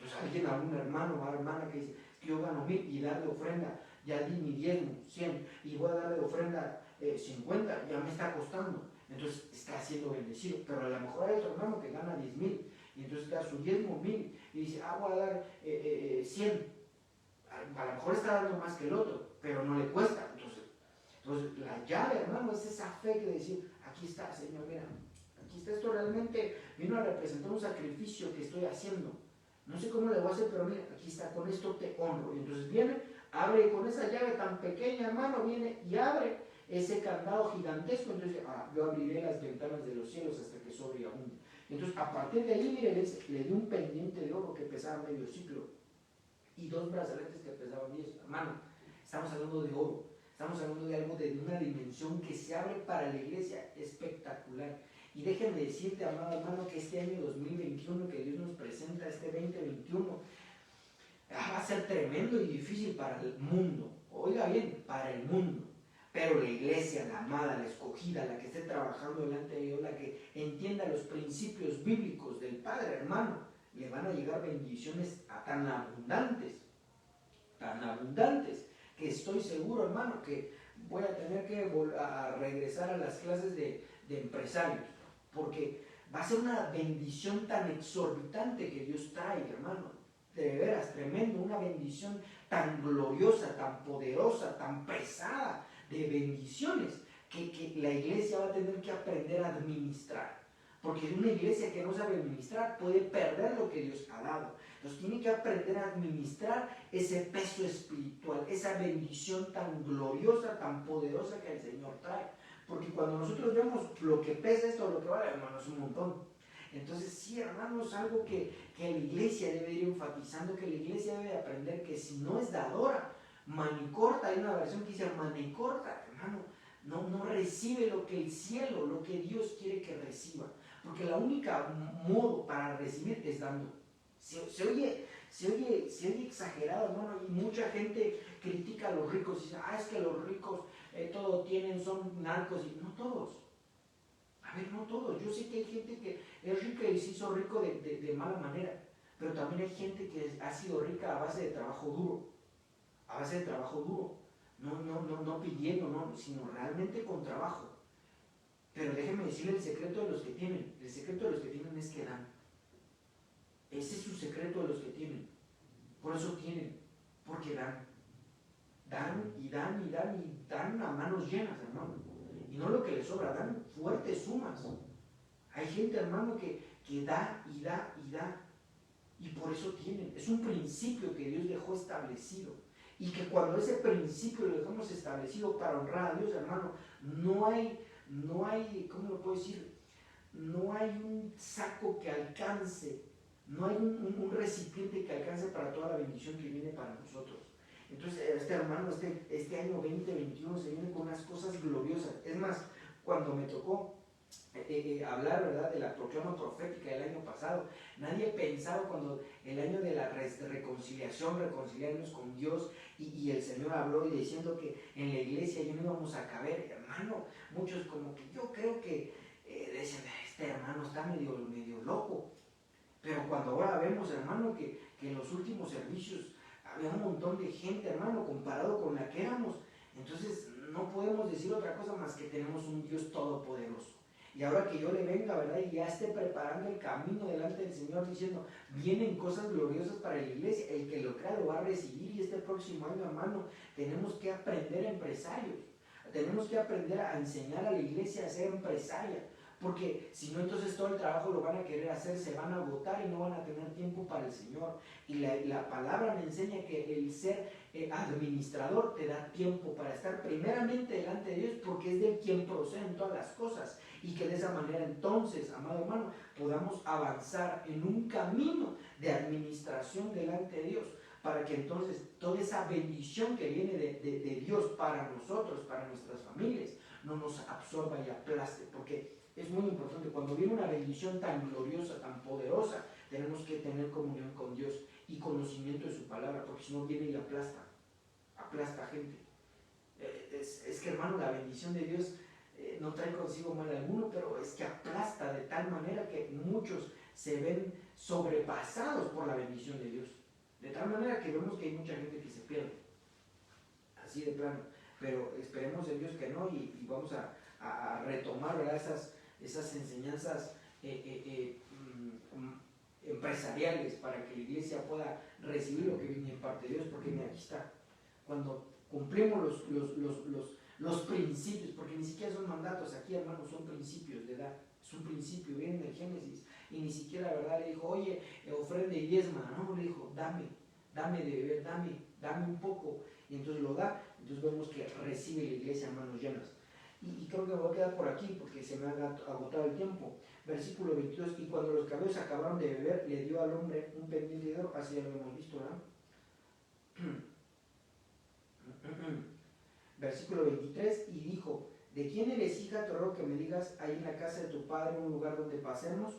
Entonces, alguien, algún hermano o hermana que dice, que yo gano 1,000 y dar de ofrenda, ya di mi diezmo, 100, y voy a dar de ofrenda 50, ya me está costando. Entonces está siendo bendecido, pero a lo mejor hay otro hermano que gana 10,000 y entonces da su diezmo 1,000 y dice, voy a dar 100. A lo mejor está dando más que el otro, pero no le cuesta. Entonces la llave, hermano, es esa fe que decir, aquí está, Señor, mira, aquí está, esto realmente vino a representar un sacrificio que estoy haciendo. No sé cómo le voy a hacer, pero mira, aquí está, con esto te honro. Y entonces viene, abre con esa llave tan pequeña, hermano, viene y abre ese candado gigantesco. Entonces, yo abriré las ventanas de los cielos hasta que sobre y abunde. Entonces, a partir de ahí, mire, le dio un pendiente de oro que pesaba medio ciclo y 2 brazaletes que pesaban 10. Hermano, estamos hablando de oro, estamos hablando de algo de una dimensión que se abre para la iglesia espectacular. Y déjenme decirte, amado hermano, que este año 2021 que Dios nos presenta, este 2021, va a ser tremendo y difícil para el mundo. Oiga bien, para el mundo. Pero la iglesia, la amada, la escogida, la que esté trabajando delante de Dios, la que entienda los principios bíblicos del Padre, hermano, le van a llegar bendiciones tan abundantes, que estoy seguro, hermano, que voy a tener que regresar a las clases de empresarios, porque va a ser una bendición tan exorbitante que Dios trae, hermano, de veras, tremendo, una bendición tan gloriosa, tan poderosa, tan pesada, de bendiciones, que la iglesia va a tener que aprender a administrar. Porque una iglesia que no sabe administrar puede perder lo que Dios ha dado. Entonces tiene que aprender a administrar ese peso espiritual, esa bendición tan gloriosa, tan poderosa que el Señor trae. Porque cuando nosotros vemos lo que pesa esto, lo que vale, hermano, es un montón. Entonces sí, hermano, es algo que la iglesia debe ir enfatizando, que la iglesia debe aprender que si no es dadora, manicorta, hay una versión que dice manicorta, hermano, no recibe lo que el cielo, lo que Dios quiere que reciba. Porque la única modo para recibir es dando. Se oye exagerado, hermano, y mucha gente critica a los ricos y dice, es que los ricos todo tienen, son narcos, y no todos. A ver, no todos. Yo sé que hay gente que es rica y se hizo rico de mala manera, pero también hay gente que ha sido rica a base de trabajo duro. A base de trabajo duro. No pidiendo, sino realmente con trabajo. Pero déjenme decirle el secreto de los que tienen. El secreto de los que tienen es que dan. Ese es su secreto de los que tienen. Por eso tienen, porque dan. Dan y dan y dan y dan a manos llenas, hermano. Y no lo que les sobra, dan fuertes sumas. Hay gente, hermano, que da y da y da. Y por eso tienen. Es un principio que Dios dejó establecido. Y que cuando ese principio lo dejamos establecido para honrar a Dios, hermano, no hay, ¿cómo lo puedo decir? No hay un saco que alcance, no hay un recipiente que alcance para toda la bendición que viene para nosotros. Entonces, hermano, este año 2021 se viene con unas cosas gloriosas. Es más, cuando me tocó hablar, ¿verdad?, de la proclama profética del año pasado, nadie pensaba cuando el año de la reconciliarnos con Dios, y el Señor habló y diciendo que en la iglesia ya no íbamos a caber, hermano, muchos como que yo creo que dicen, este hermano está medio loco, pero cuando ahora vemos, hermano, que en los últimos servicios había un montón de gente, hermano, comparado con la que éramos, entonces no podemos decir otra cosa más que tenemos un Dios todopoderoso. Y ahora que yo le venga, ¿verdad?, y ya esté preparando el camino delante del Señor, diciendo, vienen cosas gloriosas para la iglesia, el que lo crea lo va a recibir. Y este próximo año, hermano, tenemos que aprender a empresarios, tenemos que aprender a enseñar a la iglesia a ser empresaria, porque si no, entonces todo el trabajo lo van a querer hacer, se van a agotar y no van a tener tiempo para el Señor. Y la palabra me enseña que el ser administrador te da tiempo para estar primeramente delante de Dios, porque es de quien proceden todas las cosas. Y que de esa manera entonces, amado hermano, podamos avanzar en un camino de administración delante de Dios, para que entonces toda esa bendición que viene de Dios para nosotros, para nuestras familias, no nos absorba y aplaste. Porque es muy importante, cuando viene una bendición tan gloriosa, tan poderosa, tenemos que tener comunión con Dios y conocimiento de su palabra, porque si no viene y aplasta a gente. Es que, hermano, la bendición de Dios no trae consigo mal alguno, pero es que aplasta de tal manera que muchos se ven sobrepasados por la bendición de Dios. De tal manera que vemos que hay mucha gente que se pierde, así de plano. Pero esperemos en Dios que no, y vamos a retomar, ¿verdad?, esas enseñanzas empresariales, para que la iglesia pueda recibir lo que viene de parte de Dios. Porque mira, aquí está, cuando cumplimos los principios, porque ni siquiera son mandatos aquí, hermanos, son principios de dar. Es un principio, viene del Génesis, y ni siquiera, ¿verdad?, le dijo, oye, ofrende y diezma, no, le dijo, dame de beber, dame un poco, y entonces lo da. Entonces vemos que recibe la iglesia a manos llenas. Y creo que me voy a quedar por aquí porque se me ha agotado el tiempo. Versículo 22, y cuando los caballos acabaron de beber, le dio al hombre un pendiente de oro. Así ya lo hemos visto, ¿verdad? Versículo 23, y dijo, ¿de quién eres hija? Te ruego que me digas, hay en la casa de tu padre un lugar donde pasemos.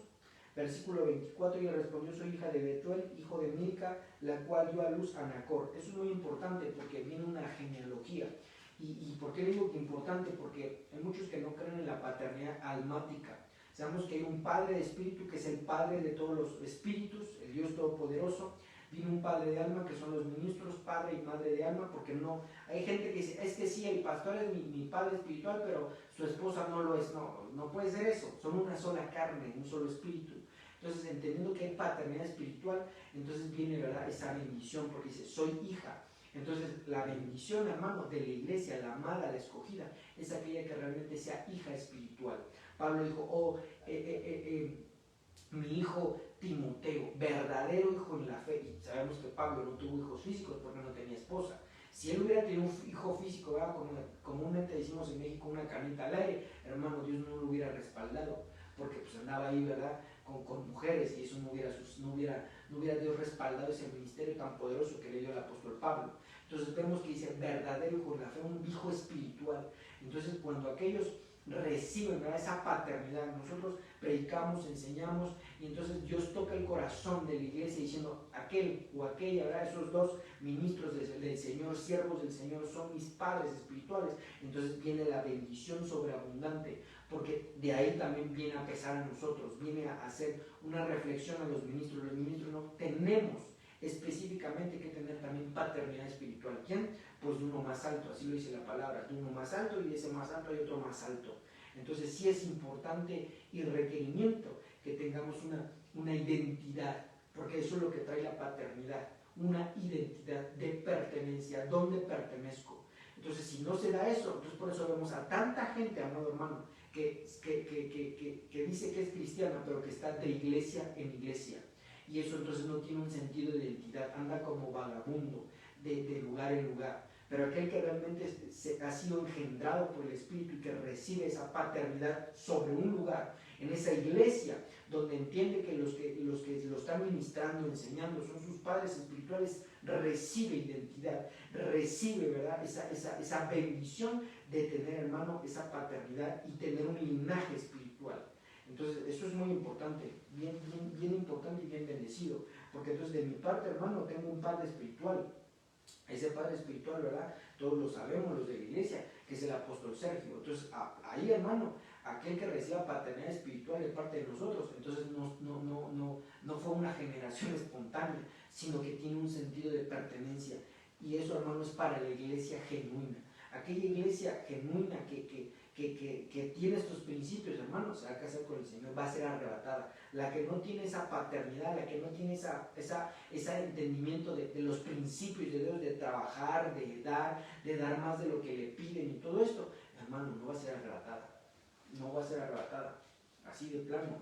Versículo 24, y le respondió, soy hija de Betuel, hijo de Milca, la cual dio a luz a Nacor. Eso es muy importante porque viene una genealogía. ¿Y por qué le digo que importante? Porque hay muchos que no creen en la paternidad almática. Sabemos que hay un Padre de espíritu, que es el Padre de todos los espíritus, el Dios Todopoderoso. Viene un Padre de alma, que son los ministros, Padre y Madre de alma, porque no, hay gente que dice, es que sí, el pastor es mi Padre espiritual, pero su esposa no lo es. No puede ser eso, son una sola carne, un solo espíritu. Entonces, entendiendo que hay paternidad espiritual, entonces viene, ¿verdad?, esa bendición, porque dice, soy hija. Entonces, la bendición, hermano, de la iglesia, la amada, la escogida, es aquella que realmente sea hija espiritual. Pablo dijo, mi hijo Timoteo, verdadero hijo en la fe. Y sabemos que Pablo no tuvo hijos físicos porque no tenía esposa. Si él hubiera tenido un hijo físico, ¿verdad? Como comúnmente decimos en México, una canita al aire, hermano, Dios no lo hubiera respaldado, porque pues andaba ahí, ¿verdad? Con mujeres, y eso no hubiera Dios respaldado ese ministerio tan poderoso que le dio el apóstol Pablo. Entonces vemos que dice verdadero hijo en la fe, un hijo espiritual. Entonces cuando aquellos reciben, ¿verdad?, esa paternidad, nosotros predicamos, enseñamos, y entonces Dios toca el corazón de la iglesia diciendo, aquel o aquella, ¿verdad?, esos dos ministros del Señor, siervos del Señor, son mis padres espirituales. Entonces viene la bendición sobreabundante, porque de ahí también viene a pesar a nosotros, viene a hacer una reflexión a los ministros. Los ministros no tenemos específicamente que tener también paternidad espiritual. ¿Quién? Pues de uno más alto, así lo dice la palabra, de uno más alto, y de ese más alto hay otro más alto. Entonces sí es importante y requerimiento que tengamos una identidad, porque eso es lo que trae la paternidad, una identidad de pertenencia, ¿dónde pertenezco? Entonces si no se da eso, entonces por eso vemos a tanta gente, amado hermano, que dice que es cristiana, pero que está de iglesia en iglesia. Y eso entonces no tiene un sentido de identidad, anda como vagabundo, de lugar en lugar. Pero aquel que realmente ha sido engendrado por el Espíritu y que recibe esa paternidad sobre un lugar, en esa iglesia, donde entiende que los que lo están ministrando, enseñando, son sus padres espirituales, recibe identidad, recibe, ¿verdad?, esa bendición de tener, hermano, esa paternidad y tener un linaje espiritual. Entonces, eso es muy importante, bien importante y bien bendecido, porque entonces de mi parte, hermano, tengo un padre espiritual. Ese padre espiritual, ¿verdad?, todos lo sabemos, los de la iglesia, que es el apóstol Sergio. Entonces, ahí, hermano, aquel que reciba paternidad espiritual de parte de nosotros, entonces no fue una generación espontánea, sino que tiene un sentido de pertenencia. Y eso, hermano, es para la iglesia genuina. Aquella iglesia genuina que tiene estos principios, hermano, se va a casar con el Señor, va a ser arrebatada. La que no tiene esa paternidad, la que no tiene ese entendimiento de los principios de Dios, de trabajar, de dar más de lo que le piden y todo esto, hermano, no va a ser arrebatada. No va a ser arrebatada. Así de plano,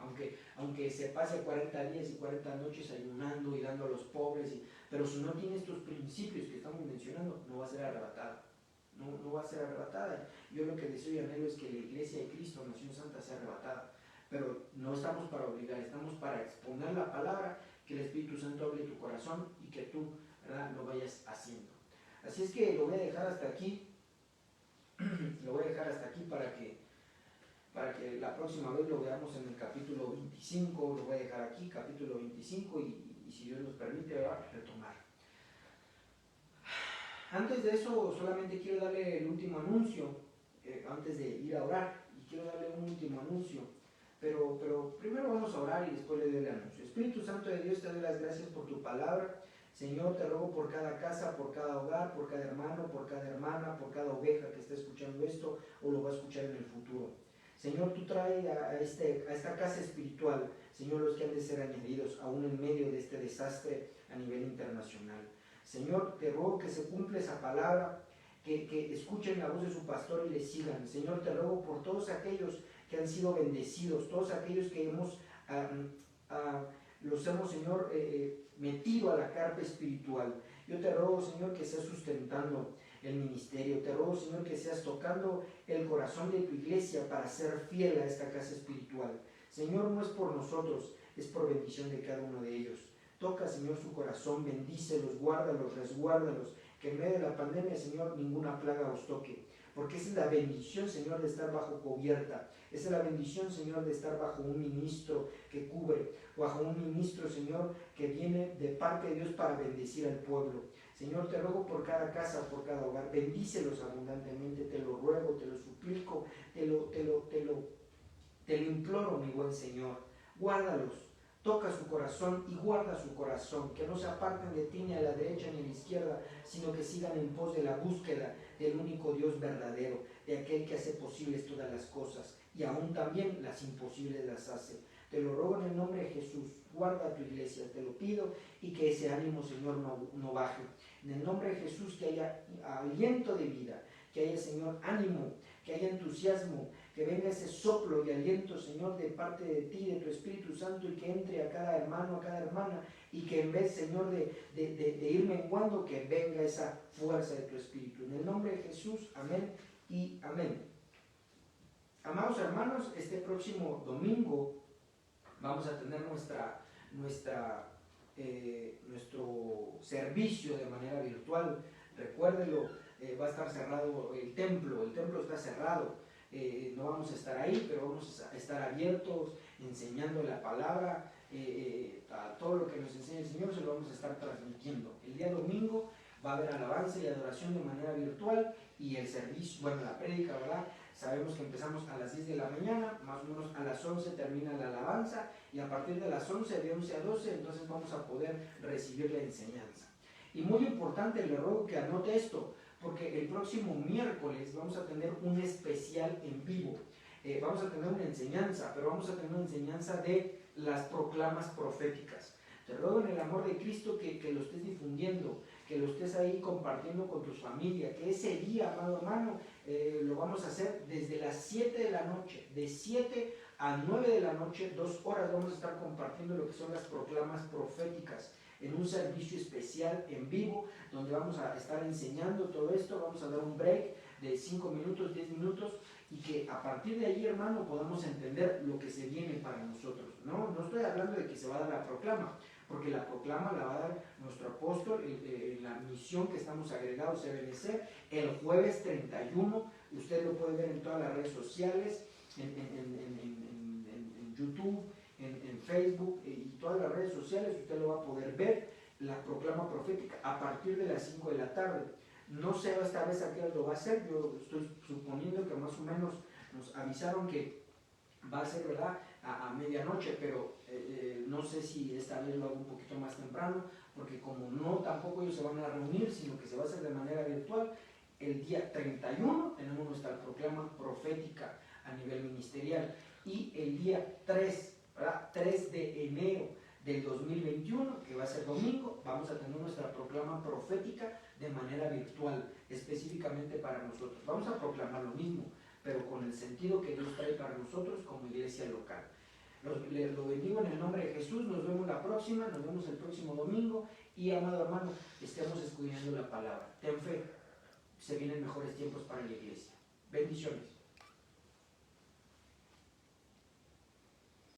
aunque se pase 40 días y 40 noches ayunando y dando a los pobres, pero si no tiene estos principios que estamos mencionando, no va a ser arrebatada. No va a ser arrebatada. Yo lo que deseo y anhelo es que la iglesia de Cristo, Nación Santa, sea arrebatada. Pero no estamos para obligar, estamos para exponer la palabra, que el Espíritu Santo hable tu corazón y que tú, ¿verdad?, lo vayas haciendo. Así es que lo voy a dejar hasta aquí. Lo voy a dejar hasta aquí para que la próxima vez lo veamos en el capítulo 25. Lo voy a dejar aquí, capítulo 25, y si Dios nos permite, va a retomar. Antes de eso, solamente quiero darle el último anuncio, antes de ir a orar, y quiero darle un último anuncio, pero primero vamos a orar y después le doy el anuncio. Espíritu Santo de Dios, te doy las gracias por tu palabra. Señor, te ruego por cada casa, por cada hogar, por cada hermano, por cada hermana, por cada oveja que esté escuchando esto o lo va a escuchar en el futuro. Señor, tú traes a esta casa espiritual, Señor, los que han de ser añadidos, aún en medio de este desastre a nivel internacional. Señor, te ruego que se cumpla esa palabra, que escuchen la voz de su pastor y le sigan. Señor, te ruego por todos aquellos que han sido bendecidos, todos aquellos que los hemos, Señor, metido a la carpa espiritual. Yo te ruego, Señor, que seas sustentando el ministerio. Te ruego, Señor, que seas tocando el corazón de tu iglesia para ser fiel a esta casa espiritual. Señor, no es por nosotros, es por bendición de cada uno de ellos. Toca, Señor, su corazón, bendícelos, guárdalos, resguárdalos, que en medio de la pandemia, Señor, ninguna plaga os toque. Porque esa es la bendición, Señor, de estar bajo cubierta. Esa es la bendición, Señor, de estar bajo un ministro que cubre, bajo un ministro, Señor, que viene de parte de Dios para bendecir al pueblo. Señor, te ruego por cada casa, por cada hogar, bendícelos abundantemente, te lo ruego, te lo suplico, te lo imploro, mi buen Señor. Guárdalos, toca su corazón y guarda su corazón, que no se aparten de ti ni a la derecha ni a la izquierda, sino que sigan en pos de la búsqueda del único Dios verdadero, de aquel que hace posibles todas las cosas, y aún también las imposibles las hace. Te lo ruego en el nombre de Jesús. guarda a tu iglesia, te lo pido, y que ese ánimo, Señor, no baje. En el nombre de Jesús, que haya aliento de vida, que haya, Señor, ánimo, que haya entusiasmo, que venga ese soplo y aliento, Señor, de parte de ti, de tu Espíritu Santo, y que entre a cada hermano, a cada hermana, y que en vez, Señor, de ir menguando, que venga esa fuerza de tu Espíritu. En el nombre de Jesús, amén y amén. Amados hermanos, este próximo domingo vamos a tener nuestro servicio de manera virtual. Recuérdelo, va a estar cerrado el templo está cerrado. No vamos a estar ahí, pero vamos a estar abiertos, enseñando la palabra, a todo lo que nos enseña el Señor se lo vamos a estar transmitiendo. El día domingo va a haber alabanza y adoración de manera virtual, y el servicio, bueno, la prédica, ¿verdad? Sabemos que empezamos a las 10 de la mañana, más o menos a las 11 termina la alabanza, y a partir de las 11, de 11 a 12, entonces vamos a poder recibir la enseñanza. Y muy importante, le ruego que anote esto, porque el próximo miércoles vamos a tener un especial en vivo. Vamos a tener una enseñanza, pero vamos a tener una enseñanza de las proclamas proféticas. Te ruego en el amor de Cristo que lo estés difundiendo, que lo estés ahí compartiendo con tus familias, que ese día, amado hermano, lo vamos a hacer desde las 7 de la noche, de 7 a 9 de la noche, 2 horas vamos a estar compartiendo lo que son las proclamas proféticas, en un servicio especial en vivo, donde vamos a estar enseñando todo esto. Vamos a dar un break de 5 minutos, 10 minutos, y que a partir de ahí, hermano, podamos entender lo que se viene para nosotros. No estoy hablando de que se va a dar la proclama, porque la proclama la va a dar nuestro apóstol en la misión que estamos agregados a BNC el jueves 31. Usted lo puede ver en todas las redes sociales, en YouTube, en Facebook y todas las redes sociales. Usted lo va a poder ver, la proclama profética, a partir de las 5 de la tarde. No sé esta vez a qué hora lo va a hacer. Yo estoy suponiendo que más o menos nos avisaron que va a ser, ¿verdad?, a medianoche, pero no sé si esta vez lo hago un poquito más temprano, porque como no tampoco ellos se van a reunir, sino que se va a hacer de manera virtual. El día 31 tenemos nuestra proclama profética a nivel ministerial, y el día 3, ¿verdad?, 3 de enero del 2021, que va a ser domingo, vamos a tener nuestra proclama profética de manera virtual, específicamente para nosotros. Vamos a proclamar lo mismo, pero con el sentido que Dios trae para nosotros como iglesia local. Lo bendigo en el nombre de Jesús. Nos vemos la próxima, nos vemos el próximo domingo, y amado hermano, estemos escudriñando la palabra. Ten fe, se vienen mejores tiempos para la iglesia. Bendiciones.